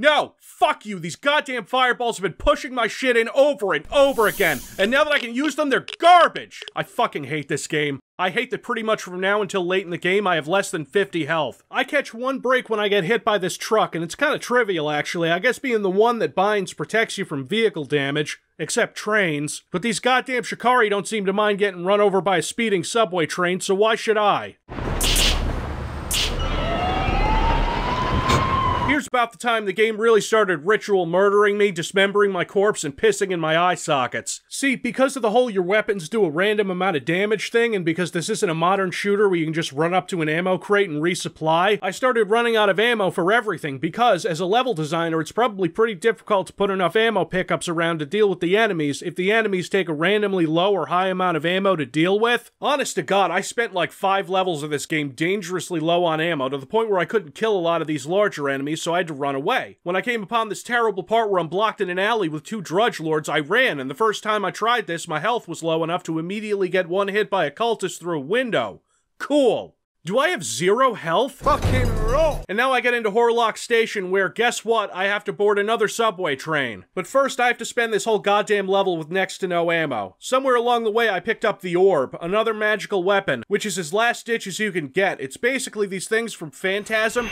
No! Fuck you! These goddamn fireballs have been pushing my shit in over and over again, and now that I can use them, they're garbage! I fucking hate this game. I hate that pretty much from now until late in the game, I have less than 50 health. I catch one break when I get hit by this truck, and it's kinda trivial actually. I guess being the one that binds protects you from vehicle damage, except trains. But these goddamn Shikari don't seem to mind getting run over by a speeding subway train, so why should I? Here's about the time the game really started ritual murdering me, dismembering my corpse, and pissing in my eye sockets. See, because of the whole your weapons do a random amount of damage thing, and because this isn't a modern shooter where you can just run up to an ammo crate and resupply, I started running out of ammo for everything, because as a level designer, it's probably pretty difficult to put enough ammo pickups around to deal with the enemies if the enemies take a randomly low or high amount of ammo to deal with. Honest to God, I spent like 5 levels of this game dangerously low on ammo, to the point where I couldn't kill a lot of these larger enemies, so I had to run away. When I came upon this terrible part where I'm blocked in an alley with 2 drudge lords, I ran, and the first time I tried this, my health was low enough to immediately get one hit by a cultist through a window. Cool. Do I have 0 health? Fucking roll! And now I get into Horlock Station where, guess what, I have to board another subway train. But first I have to spend this whole goddamn level with next to no ammo. Somewhere along the way I picked up the Orb, another magical weapon, which is as last ditch as you can get. It's basically these things from Phantasm.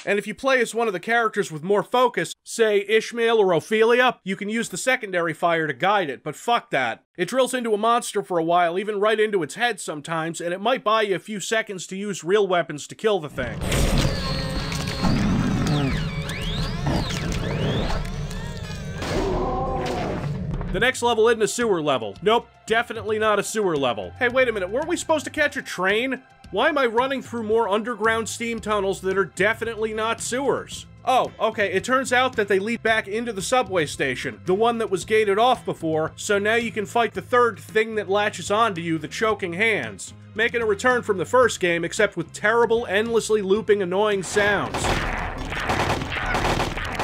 And if you play as one of the characters with more focus, say Ishmael or Ophelia, you can use the secondary fire to guide it, but fuck that. It drills into a monster for a while, even right into its head sometimes, and it might buy you a few seconds to use real weapons to kill the thing. The next level isn't a sewer level. Nope, definitely not a sewer level. Hey, wait a minute, weren't we supposed to catch a train? Why am I running through more underground steam tunnels that are definitely not sewers? Oh, okay, it turns out that they lead back into the subway station, the one that was gated off before, so now you can fight the third thing that latches onto you, the choking hands. Making a return from the first game, except with terrible, endlessly looping, annoying sounds.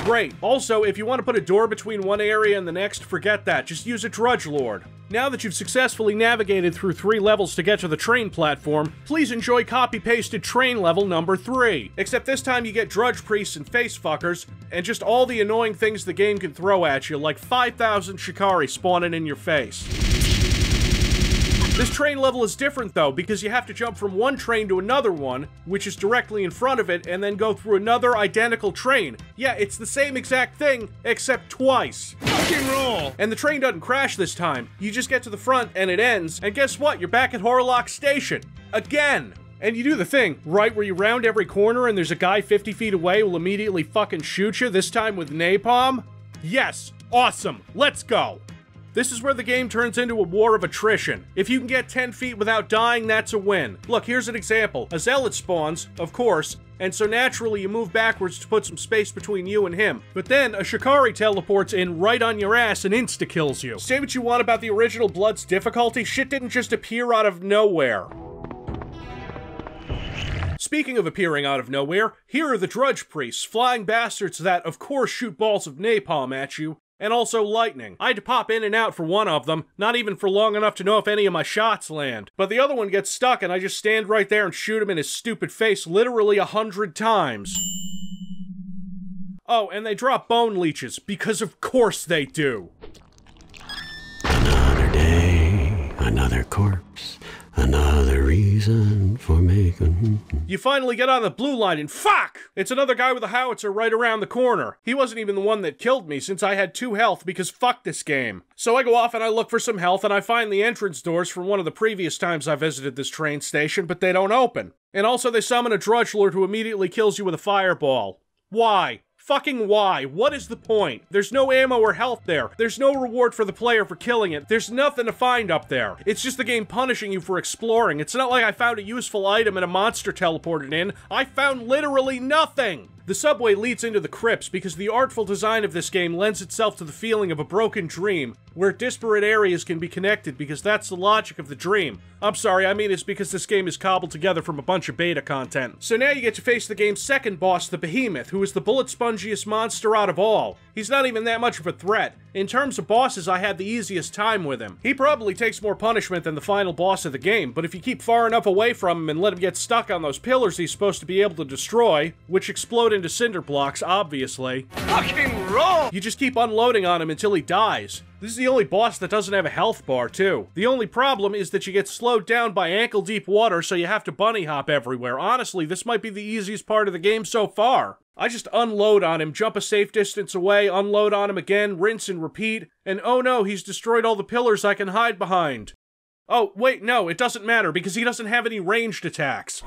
Great. Also, if you want to put a door between one area and the next, forget that. Just use a Drudge Lord. Now that you've successfully navigated through 3 levels to get to the train platform, please enjoy copy-pasted train level number 3. Except this time you get Drudge Priests and Face Fuckers, and just all the annoying things the game can throw at you, like 5,000 Shikari spawning in your face. This train level is different though, because you have to jump from one train to another one, which is directly in front of it, and then go through another identical train. Yeah, it's the same exact thing, except twice. Fucking roll! And the train doesn't crash this time. You just get to the front, and it ends, and guess what? You're back at Horlock Station. Again! And you do the thing, right, where you round every corner and there's a guy 50 feet away who'll immediately fucking shoot you, this time with napalm? Yes! Awesome! Let's go! This is where the game turns into a war of attrition. If you can get 10 feet without dying, that's a win. Look, here's an example. A zealot spawns, of course, and so naturally you move backwards to put some space between you and him. But then a Shikari teleports in right on your ass and insta-kills you. Say what you want about the original Blood's difficulty, shit didn't just appear out of nowhere. Speaking of appearing out of nowhere, here are the Drudge Priests, flying bastards that, of course, shoot balls of napalm at you, and also lightning. I had to pop in and out for one of them, not even for long enough to know if any of my shots land. But the other one gets stuck and I just stand right there and shoot him in his stupid face literally 100 times. Oh, and they drop bone leeches, because of course they do. Another day, another corpse, another reason for making... You finally get on the blue line and fuck! It's another guy with a howitzer right around the corner. He wasn't even the one that killed me since I had 2 health because fuck this game. So I go off and I look for some health and I find the entrance doors from one of the previous times I visited this train station, but they don't open. And also they summon a Drudge Lord who immediately kills you with a fireball. Why? Fucking why? What is the point? There's no ammo or health there. There's no reward for the player for killing it. There's nothing to find up there. It's just the game punishing you for exploring. It's not like I found a useful item and a monster teleported in. I found literally nothing. The subway leads into the crypts because the artful design of this game lends itself to the feeling of a broken dream, where disparate areas can be connected because that's the logic of the dream. I'm sorry, I mean it's because this game is cobbled together from a bunch of beta content. So now you get to face the game's second boss, the Behemoth, who is the bullet-spongiest monster out of all. He's not even that much of a threat. In terms of bosses, I had the easiest time with him. He probably takes more punishment than the final boss of the game, but if you keep far enough away from him and let him get stuck on those pillars he's supposed to be able to destroy, which explode into cinder blocks, obviously. Fucking wrong! You just keep unloading on him until he dies. This is the only boss that doesn't have a health bar, too. The only problem is that you get slowed down by ankle-deep water, so you have to bunny hop everywhere. Honestly, this might be the easiest part of the game so far. I just unload on him, jump a safe distance away, unload on him again, rinse and repeat, and oh no, he's destroyed all the pillars I can hide behind. Oh, wait, no, it doesn't matter, because he doesn't have any ranged attacks.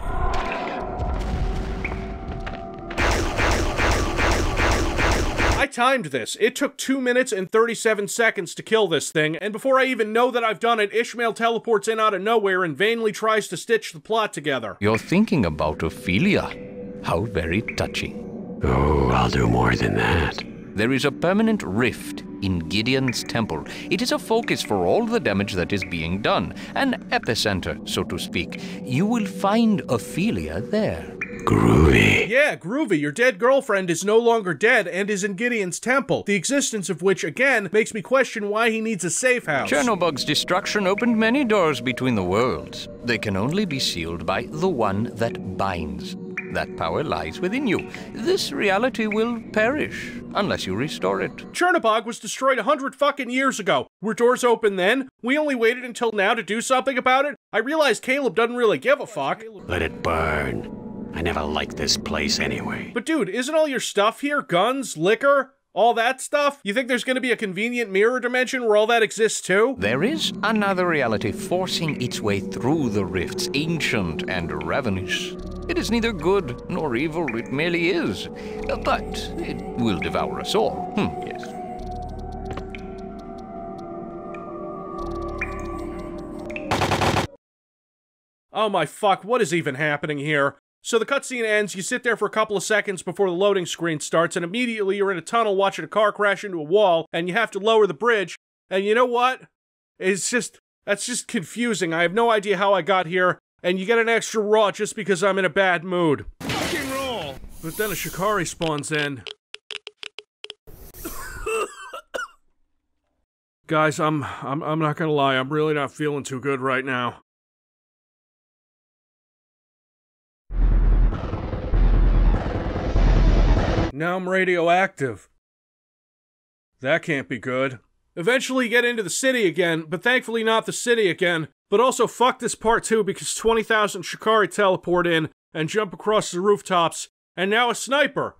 I timed this. It took 2 minutes and 37 seconds to kill this thing, and before I even know that I've done it, Ishmael teleports in out of nowhere and vainly tries to stitch the plot together. You're thinking about Ophelia. How very touching. Oh, I'll do more than that. There is a permanent rift in Gideon's temple. It is a focus for all the damage that is being done. An epicenter, so to speak. You will find Ophelia there. Groovy. Yeah, groovy. Your dead girlfriend is no longer dead and is in Gideon's temple, the existence of which, again, makes me question why he needs a safe house. Chernobog's destruction opened many doors between the worlds. They can only be sealed by the one that binds. That power lies within you. This reality will perish unless you restore it. Chernobog was destroyed 100 fucking years ago. Were doors open then? We only waited until now to do something about it? I realize Caleb doesn't really give a fuck. Let it burn. I never liked this place anyway. But dude, isn't all your stuff here? Guns, liquor, all that stuff? You think there's gonna be a convenient mirror dimension where all that exists too? There is another reality forcing its way through the rifts, ancient and ravenous. It is neither good nor evil, it merely is. But it will devour us all. Yes. Oh my fuck, what is even happening here? So the cutscene ends, you sit there for a couple of seconds before the loading screen starts, and immediately you're in a tunnel watching a car crash into a wall, and you have to lower the bridge, and you know what? That's just confusing. I have no idea how I got here, and you get an extra raw just because I'm in a bad mood. Fucking wrong! But then a Shikari spawns in. Guys, I'm not gonna lie, I'm really not feeling too good right now. Now I'm radioactive. That can't be good. Eventually get into the city again, but thankfully not the city again. But also fuck this part too because 20,000 Shikari teleport in and jump across the rooftops, and now a sniper.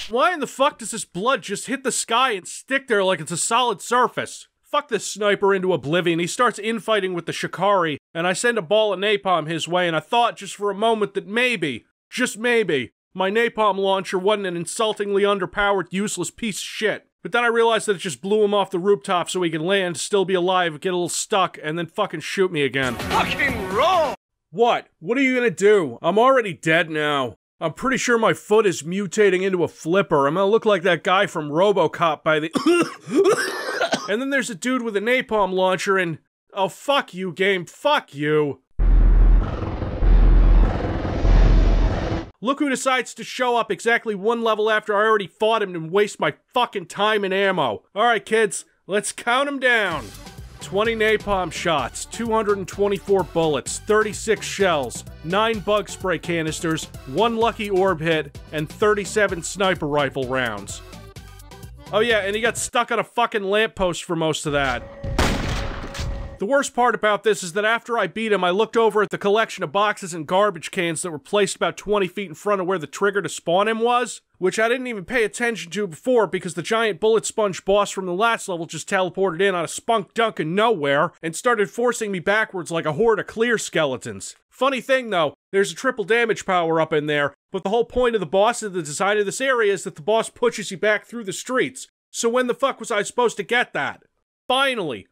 Why in the fuck does this blood just hit the sky and stick there like it's a solid surface? Fuck this sniper into oblivion. He starts infighting with the Shikari, and I send a ball of napalm his way, and I thought just for a moment that maybe, just maybe, my napalm launcher wasn't an insultingly underpowered, useless piece of shit. But then I realized that it just blew him off the rooftop so he can land, still be alive, get a little stuck, and then fucking shoot me again. Fucking wrong! What? What are you gonna do? I'm already dead now. I'm pretty sure my foot is mutating into a flipper. I'm gonna look like that guy from RoboCop by the... And then there's a dude with a napalm launcher and... Oh, fuck you, game. Fuck you. Look who decides to show up exactly one level after I already fought him and waste my fucking time and ammo. Alright, kids. Let's count them down. 20 napalm shots, 224 bullets, 36 shells, 9 bug spray canisters, 1 lucky orb hit, and 37 sniper rifle rounds. Oh yeah, and he got stuck on a fucking lamppost for most of that. The worst part about this is that after I beat him, I looked over at the collection of boxes and garbage cans that were placed about 20 feet in front of where the trigger to spawn him was, which I didn't even pay attention to before because the giant bullet sponge boss from the last level just teleported in on a spunk dunk in nowhere and started forcing me backwards like a horde of clear skeletons. Funny thing though, there's a triple damage power up in there, but the whole point of the boss and the design of this area is that the boss pushes you back through the streets. So when the fuck was I supposed to get that? Finally,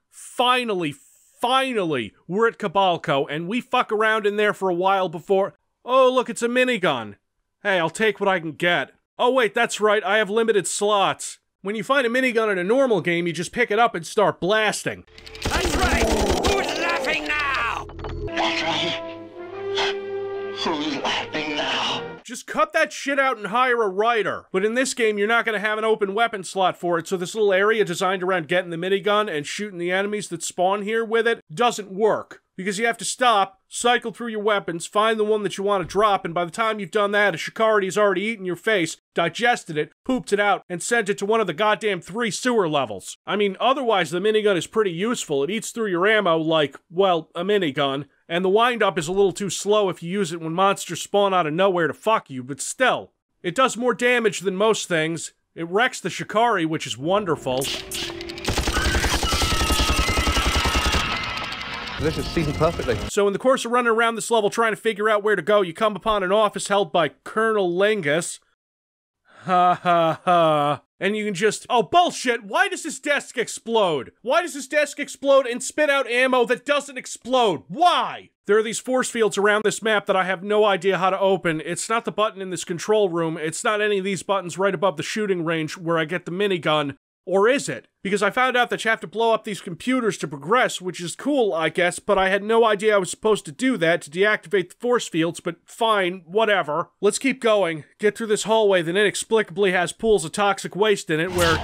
we're at Cabalco, and we fuck around in there for a while before... Oh, look, it's a minigun. Hey, I'll take what I can get. Oh wait, that's right, I have limited slots. When you find a minigun in a normal game, you just pick it up and start blasting. That's right! Who's laughing now? That's right. Who's laughing now? Just cut that shit out and hire a writer. But in this game, you're not going to have an open weapon slot for it, so this little area designed around getting the minigun and shooting the enemies that spawn here with it doesn't work. Because you have to stop, cycle through your weapons, find the one that you want to drop, and by the time you've done that, a Shikari has already eaten your face, digested it, pooped it out, and sent it to one of the goddamn 3 sewer levels. I mean, otherwise the minigun is pretty useful. It eats through your ammo like, well, a minigun. And the wind-up is a little too slow if you use it when monsters spawn out of nowhere to fuck you, but still. It does more damage than most things. It wrecks the Shikari, which is wonderful. This is seasoned perfectly. So in the course of running around this level trying to figure out where to go, you come upon an office held by Colonel Lingus. Ha ha ha. And you can just, oh bullshit, why does this desk explode? Why does this desk explode and spit out ammo that doesn't explode? Why? There are these force fields around this map that I have no idea how to open. It's not the button in this control room. It's not any of these buttons right above the shooting range where I get the minigun. Or is it? Because I found out that you have to blow up these computers to progress, which is cool, I guess, but I had no idea I was supposed to do that to deactivate the force fields, but fine, whatever. Let's keep going. Get through this hallway that inexplicably has pools of toxic waste in it where...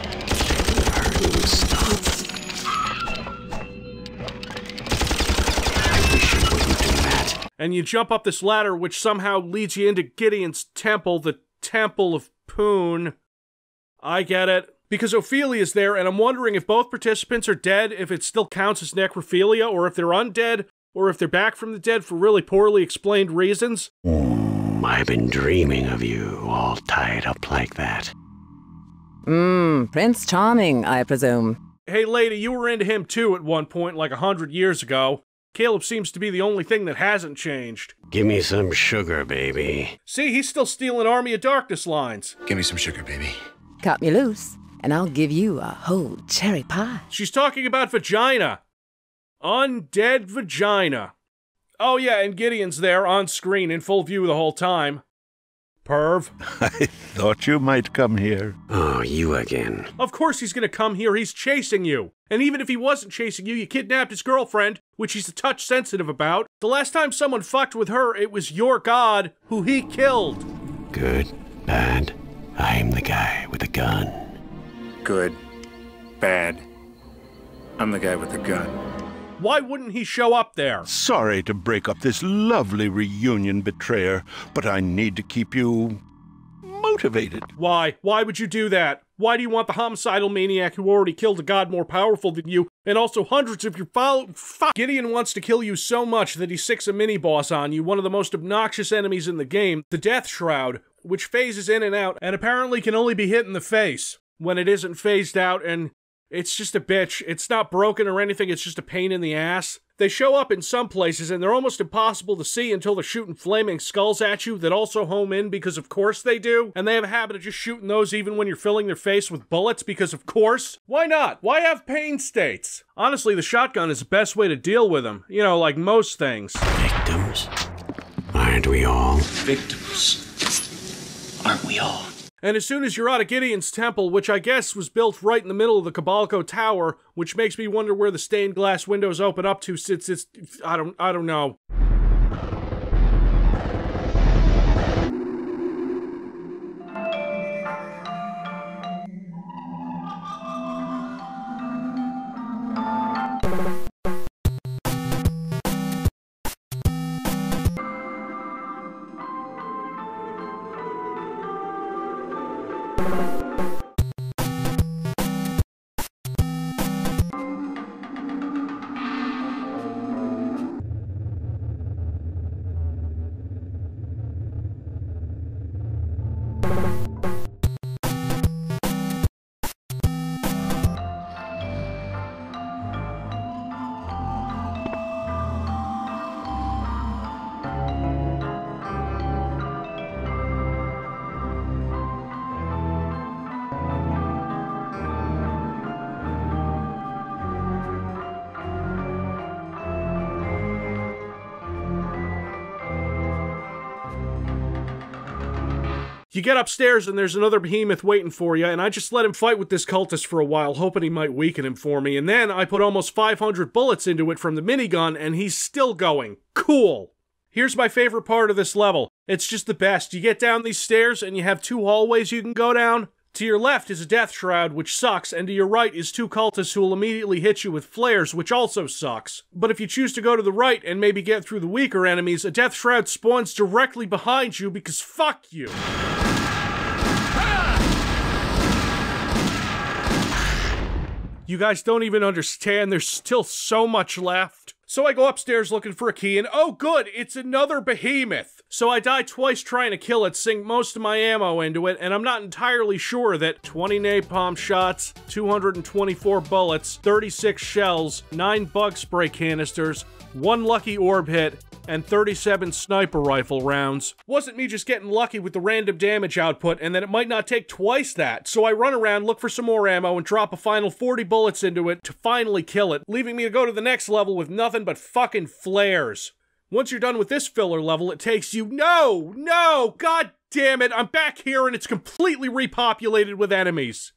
And you jump up this ladder, which somehow leads you into Gideon's temple, the Temple of Poon. I get it. Because Ophelia's there, and I'm wondering if both participants are dead, if it still counts as necrophilia, or if they're undead, or if they're back from the dead for really poorly explained reasons. I've been dreaming of you, all tied up like that. Prince Charming, I presume. Hey lady, you were into him too at one point, like 100 years ago. Caleb seems to be the only thing that hasn't changed. Give me some sugar, baby. See, he's still stealing Army of Darkness lines. Give me some sugar, baby. Cut me loose, and I'll give you a whole cherry pie. She's talking about vagina. Undead vagina. Oh yeah, and Gideon's there on screen in full view the whole time. Perv. I thought you might come here. Oh, you again. Of course he's gonna come here, he's chasing you. And even if he wasn't chasing you, you kidnapped his girlfriend, which he's a touch sensitive about. The last time someone fucked with her, it was your god, who he killed. Good, bad, I'm the guy with the gun. Good, bad, I'm the guy with the gun. Why wouldn't he show up there? Sorry to break up this lovely reunion, betrayer, but I need to keep you motivated. Why? Why would you do that? Why do you want the homicidal maniac who already killed a god more powerful than you, and also hundreds of your Fuck! Gideon wants to kill you so much that he sicks a mini-boss on you, one of the most obnoxious enemies in the game, the Death Shroud, which phases in and out, and apparently can only be hit in the face when it isn't phased out, and it's just a bitch. It's not broken or anything, it's just a pain in the ass. They show up in some places, and they're almost impossible to see until they're shooting flaming skulls at you that also home in because of course they do. And they have a habit of just shooting those even when you're filling their face with bullets because of course. Why not? Why have pain states? Honestly, the shotgun is the best way to deal with them. You know, like most things. Victims? Aren't we all? Victims. Aren't we all? And as soon as you're out of Gideon's temple, which I guess was built right in the middle of the Cabalco Tower, which makes me wonder where the stained glass windows open up to since it's I don't know. You get upstairs and there's another behemoth waiting for you, and I just let him fight with this cultist for a while, hoping he might weaken him for me, and then I put almost 500 bullets into it from the minigun, and he's still going. Cool! Here's my favorite part of this level. It's just the best. You get down these stairs, and you have 2 hallways you can go down. To your left is a death shroud, which sucks, and to your right is 2 cultists who will immediately hit you with flares, which also sucks. But if you choose to go to the right and maybe get through the weaker enemies, a death shroud spawns directly behind you because fuck you. You guys don't even understand, there's still so much left. So I go upstairs looking for a key, and oh good, it's another behemoth! So I die twice trying to kill it, sink most of my ammo into it, and I'm not entirely sure that 20 napalm shots, 224 bullets, 36 shells, 9 bug spray canisters, 1 lucky orb hit, and 37 sniper rifle rounds wasn't me just getting lucky with the random damage output, and that it might not take twice that. So I run around, look for some more ammo, and drop a final 40 bullets into it to finally kill it, leaving me to go to the next level with nothing but fucking flares. Once you're done with this filler level, it takes you— No! God damn it! I'm back here and it's completely repopulated with enemies.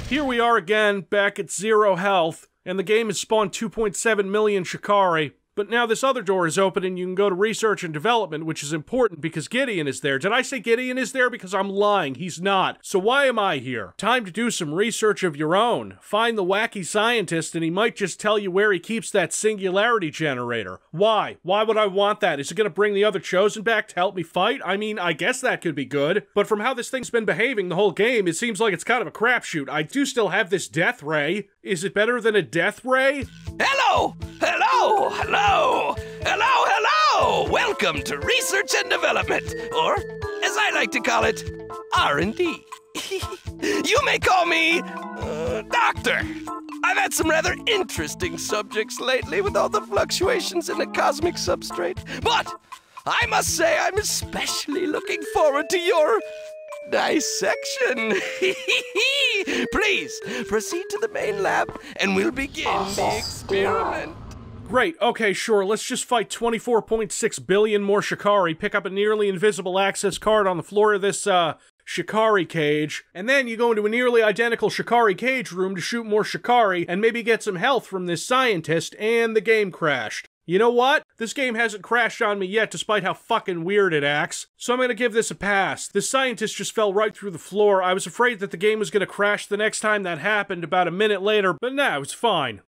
Here we are again, back at 0 health, and the game has spawned 2.7 million Shikari. But now this other door is open and you can go to research and development, which is important because Gideon is there. Did I say Gideon is there? Because I'm lying. He's not. So why am I here? Time to do some research of your own. Find the wacky scientist and he might just tell you where he keeps that singularity generator. Why? Why would I want that? Is it going to bring the other Chosen back to help me fight? I mean, I guess that could be good. But from how this thing's been behaving the whole game, it seems like it's kind of a crapshoot. I do still have this Death Ray. Is it better than a Death Ray? Hello! Hello! Hello! Hello! Hello! Welcome to Research and Development, or as I like to call it, R&D. You may call me Doctor. I've had some rather interesting subjects lately with all the fluctuations in the cosmic substrate, but I must say I'm especially looking forward to your dissection. Please proceed to the main lab and we'll begin the experiment. Great, okay, sure, let's just fight 24.6 billion more Shikari, pick up a nearly invisible access card on the floor of this, Shikari cage, and then you go into a nearly identical Shikari cage room to shoot more Shikari, and maybe get some health from this scientist, and the game crashed. You know what? This game hasn't crashed on me yet, despite how fucking weird it acts, so I'm gonna give this a pass. This scientist just fell right through the floor. I was afraid that the game was gonna crash the next time that happened about a minute later, but no, it's fine.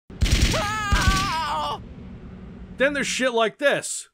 Then there's shit like this.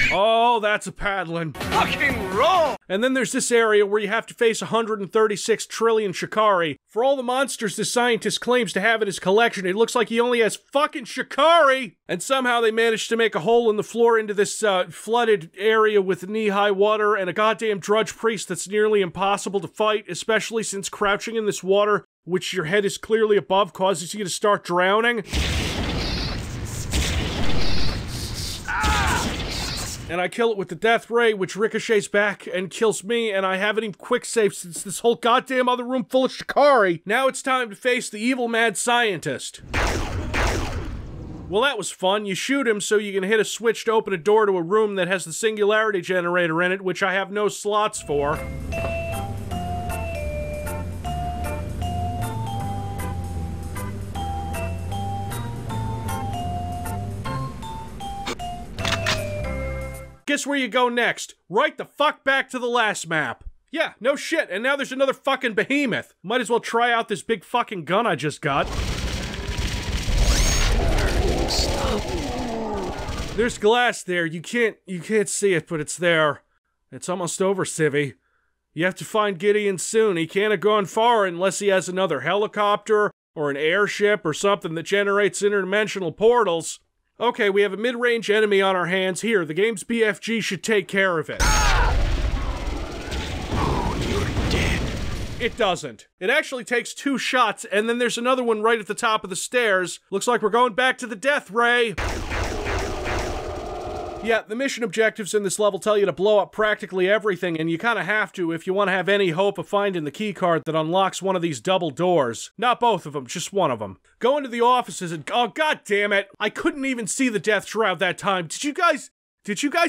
Oh, that's a paddling. Fucking roll! And then there's this area where you have to face 136 trillion Shikari. For all the monsters this scientist claims to have in his collection, it looks like he only has fucking Shikari! And somehow they managed to make a hole in the floor into this flooded area with knee-high water and a goddamn drudge priest that's nearly impossible to fight, especially since crouching in this water, which your head is clearly above, causes you to start drowning. And I kill it with the Death Ray, which ricochets back and kills me, and I haven't even quick-saved since this whole goddamn other room full of Shikari. Now it's time to face the evil mad scientist. Well, that was fun. You shoot him so you can hit a switch to open a door to a room that has the singularity generator in it, which I have no slots for. Guess where you go next? Right the fuck back to the last map. Yeah, no shit, and now there's another fucking behemoth. Might as well try out this big fucking gun I just got. There's glass there. You can't see it, but it's there. It's almost over, Civvie. You have to find Gideon soon. He can't have gone far unless he has another helicopter or an airship or something that generates interdimensional portals. Okay, we have a mid-range enemy on our hands here. The game's BFG should take care of it. Oh, you're dead. It doesn't. It actually takes 2 shots, and then there's another one right at the top of the stairs. Looks like we're going back to the Death Ray. Yeah, the mission objectives in this level tell you to blow up practically everything, and you kinda have to if you want to have any hope of finding the keycard that unlocks one of these double doors. Not both of them, just one of them. Go into the offices and- oh, god damn it! I couldn't even see the death shroud that time. Did you guys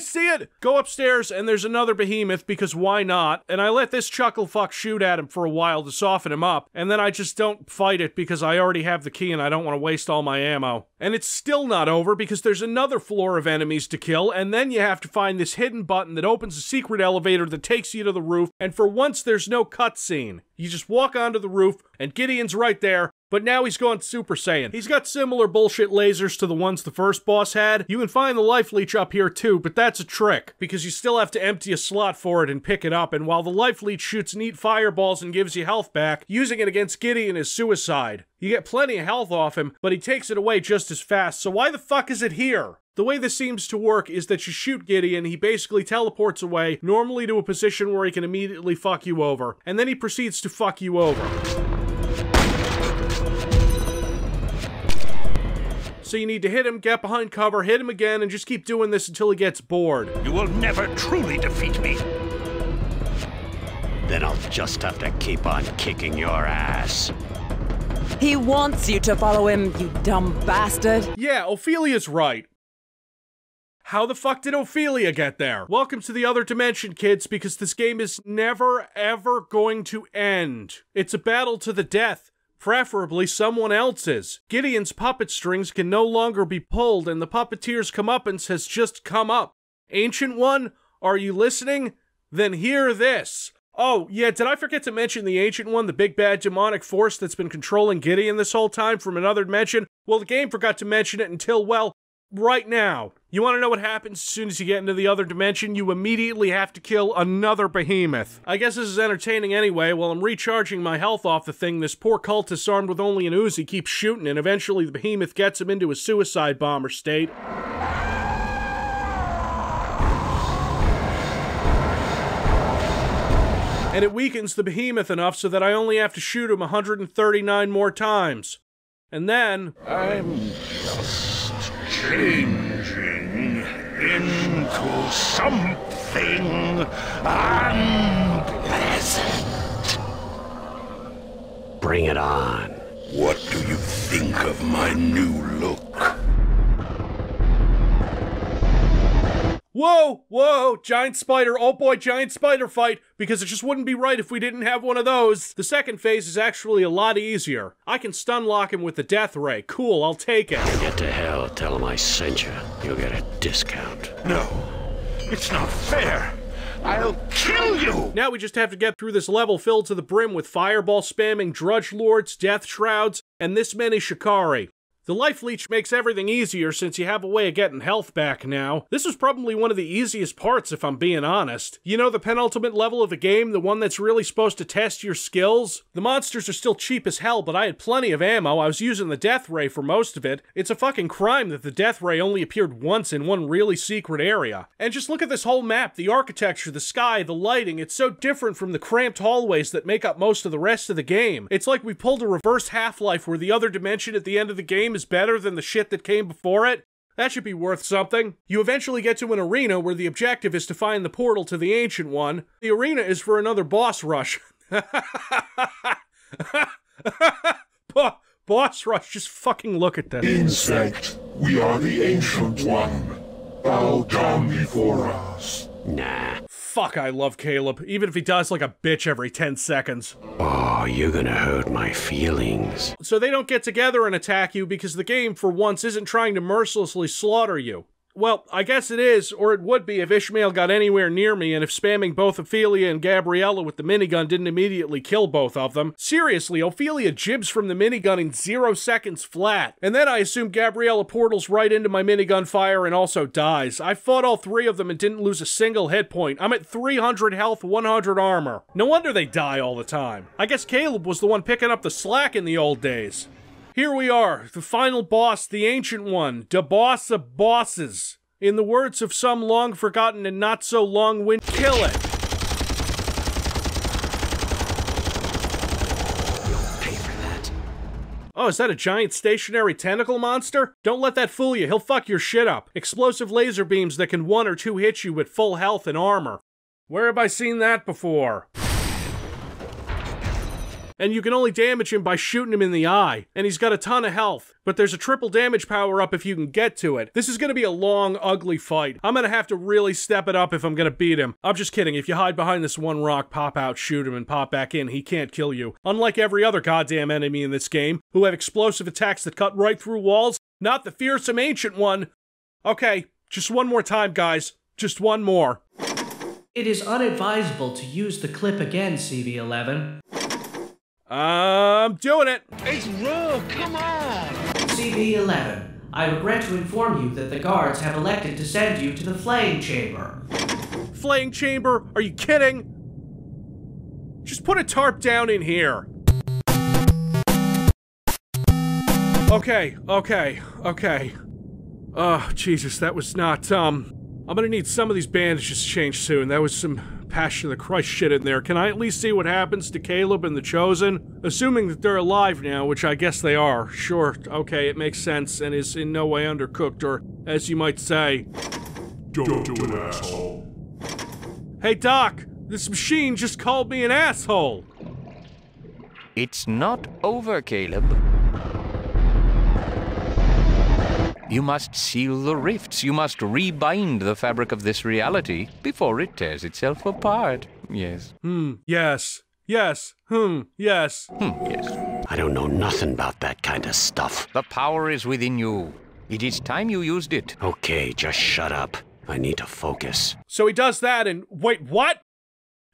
see it? Go upstairs and there's another behemoth because why not? And I let this chuckle fuck shoot at him for a while to soften him up, and then I just don't fight it because I already have the key and I don't want to waste all my ammo. And it's still not over because there's another floor of enemies to kill, and then you have to find this hidden button that opens a secret elevator that takes you to the roof, and for once there's no cutscene. You just walk onto the roof and Gideon's right there. But now he's gone Super Saiyan. He's got similar bullshit lasers to the ones the first boss had. You can find the life leech up here too, but that's a trick, because you still have to empty a slot for it and pick it up, and while the life leech shoots neat fireballs and gives you health back, using it against Gideon is suicide. You get plenty of health off him, but he takes it away just as fast, so why the fuck is it here? The way this seems to work is that you shoot Gideon, he basically teleports away, normally to a position where he can immediately fuck you over, and then he proceeds to fuck you over. So you need to hit him, get behind cover, hit him again, and just keep doing this until he gets bored. You will never truly defeat me. Then I'll just have to keep on kicking your ass. He wants you to follow him, you dumb bastard. Yeah, Ophelia's right. How the fuck did Ophelia get there? Welcome to the other dimension, kids, because this game is never, ever going to end. It's a battle to the death. Preferably someone else's. Gideon's puppet strings can no longer be pulled, and the puppeteer's comeuppance has just come up. Ancient One, are you listening? Then hear this. Oh, yeah, did I forget to mention the Ancient One, the big bad demonic force that's been controlling Gideon this whole time from another dimension? Well, the game forgot to mention it until, well, right now. You want to know what happens as soon as you get into the other dimension? You immediately have to kill another behemoth. I guess this is entertaining anyway. While I'm recharging my health off the thing, this poor cultist armed with only an Uzi keeps shooting, and eventually the behemoth gets him into a suicide bomber state. And it weakens the behemoth enough so that I only have to shoot him 139 more times. And then... I'm just changing into something unpleasant. Bring it on. What do you think of my new look? Whoa, whoa, giant spider, oh boy, giant spider fight, because it just wouldn't be right if we didn't have one of those. The second phase is actually a lot easier. I can stun lock him with the Death Ray. Cool, I'll take it. Get to hell, tell him I sent you. You'll get a discount. No, it's not fair. I'll kill you! Now we just have to get through this level filled to the brim with fireball spamming Drudge Lords, Death Shrouds, and this many Shikari. The life leech makes everything easier since you have a way of getting health back now. This was probably one of the easiest parts if I'm being honest. You know, the penultimate level of the game, the one that's really supposed to test your skills? The monsters are still cheap as hell, but I had plenty of ammo. I was using the Death Ray for most of it. It's a fucking crime that the Death Ray only appeared once in one really secret area. And just look at this whole map, the architecture, the sky, the lighting. It's so different from the cramped hallways that make up most of the rest of the game. It's like we pulled a reverse Half-Life where the other dimension at the end of the game is better than the shit that came before it. That should be worth something. You eventually get to an arena where the objective is to find the portal to the Ancient One. The arena is for another boss rush. Boss rush, just fucking look at this. Insect, we are the Ancient One. Bow down before us. Nah. Fuck, I love Caleb, even if he dies like a bitch every 10 seconds. Oh, you're gonna hurt my feelings. So they don't get together and attack you because the game, for once, isn't trying to mercilessly slaughter you. Well, I guess it is, or it would be if Ishmael got anywhere near me and if spamming both Ophelia and Gabriella with the minigun didn't immediately kill both of them. Seriously, Ophelia jibs from the minigun in 0 seconds flat, and then I assume Gabriella portals right into my minigun fire and also dies. I fought all three of them and didn't lose a single hit point. I'm at 300 health, 100 armor. No wonder they die all the time. I guess Caleb was the one picking up the slack in the old days. Here we are, the final boss, the Ancient One, the boss of bosses. In the words of some long-forgotten and not-so-long-winded, kill it! You'll pay for that. Oh, is that a giant stationary tentacle monster? Don't let that fool you, he'll fuck your shit up. Explosive laser beams that can 1 or 2 hit you with full health and armor. Where have I seen that before? And you can only damage him by shooting him in the eye. And he's got a ton of health. But there's a triple damage power up if you can get to it. This is gonna be a long, ugly fight. I'm gonna have to really step it up if I'm gonna beat him. I'm just kidding. If you hide behind this one rock, pop out, shoot him, and pop back in, he can't kill you. Unlike every other goddamn enemy in this game, who have explosive attacks that cut right through walls, not the fearsome ancient one. Okay, just one more time, guys. Just one more. It is unadvisable to use the clip again, CV-11. I'm doing it. It's raw, come on! CV-11, I regret to inform you that the guards have elected to send you to the flaying chamber. Flaying chamber? Are you kidding? Just put a tarp down in here. Okay. Oh, Jesus, that was not, I'm gonna need some of these bandages changed soon. That was some Passion of the Christ shit in there. Can I at least see what happens to Caleb and the Chosen? Assuming that they're alive now, which I guess they are. Sure, okay, it makes sense and is in no way undercooked, or as you might say... Don't do it, asshole. Hey, Doc, this machine just called me an asshole. It's not over, Caleb. You must seal the rifts. You must rebind the fabric of this reality before it tears itself apart. Yes. Yes. Yes. Yes. Yes. I don't know nothing about that kind of stuff. The power is within you. It is time you used it. Okay, just shut up. I need to focus. So he does that and... Wait, what?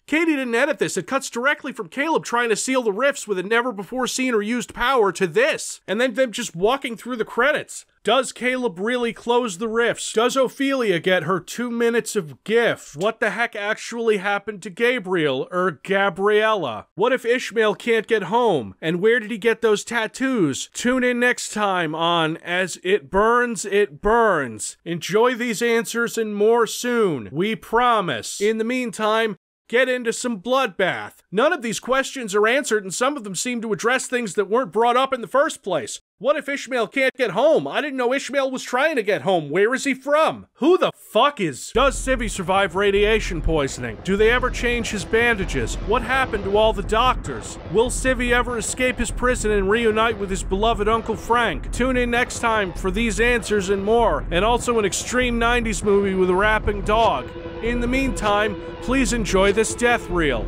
Katie didn't edit this. It cuts directly from Caleb trying to seal the rifts with a never-before-seen or used power to this. And then them just walking through the credits. Does Caleb really close the rifts? Does Ophelia get her 2 minutes of gift? What the heck actually happened to Gabriel, or Gabriella? What if Ishmael can't get home? And where did he get those tattoos? Tune in next time on As It Burns, It Burns. Enjoy these answers and more soon. We promise. In the meantime, get into some bloodbath. None of these questions are answered, and some of them seem to address things that weren't brought up in the first place. What if Ishmael can't get home? I didn't know Ishmael was trying to get home. Where is he from? Who the fuck is... Does Civvie survive radiation poisoning? Do they ever change his bandages? What happened to all the doctors? Will Civvie ever escape his prison and reunite with his beloved Uncle Frank? Tune in next time for these answers and more, and also an extreme 90s movie with a rapping dog. In the meantime, please enjoy this death reel.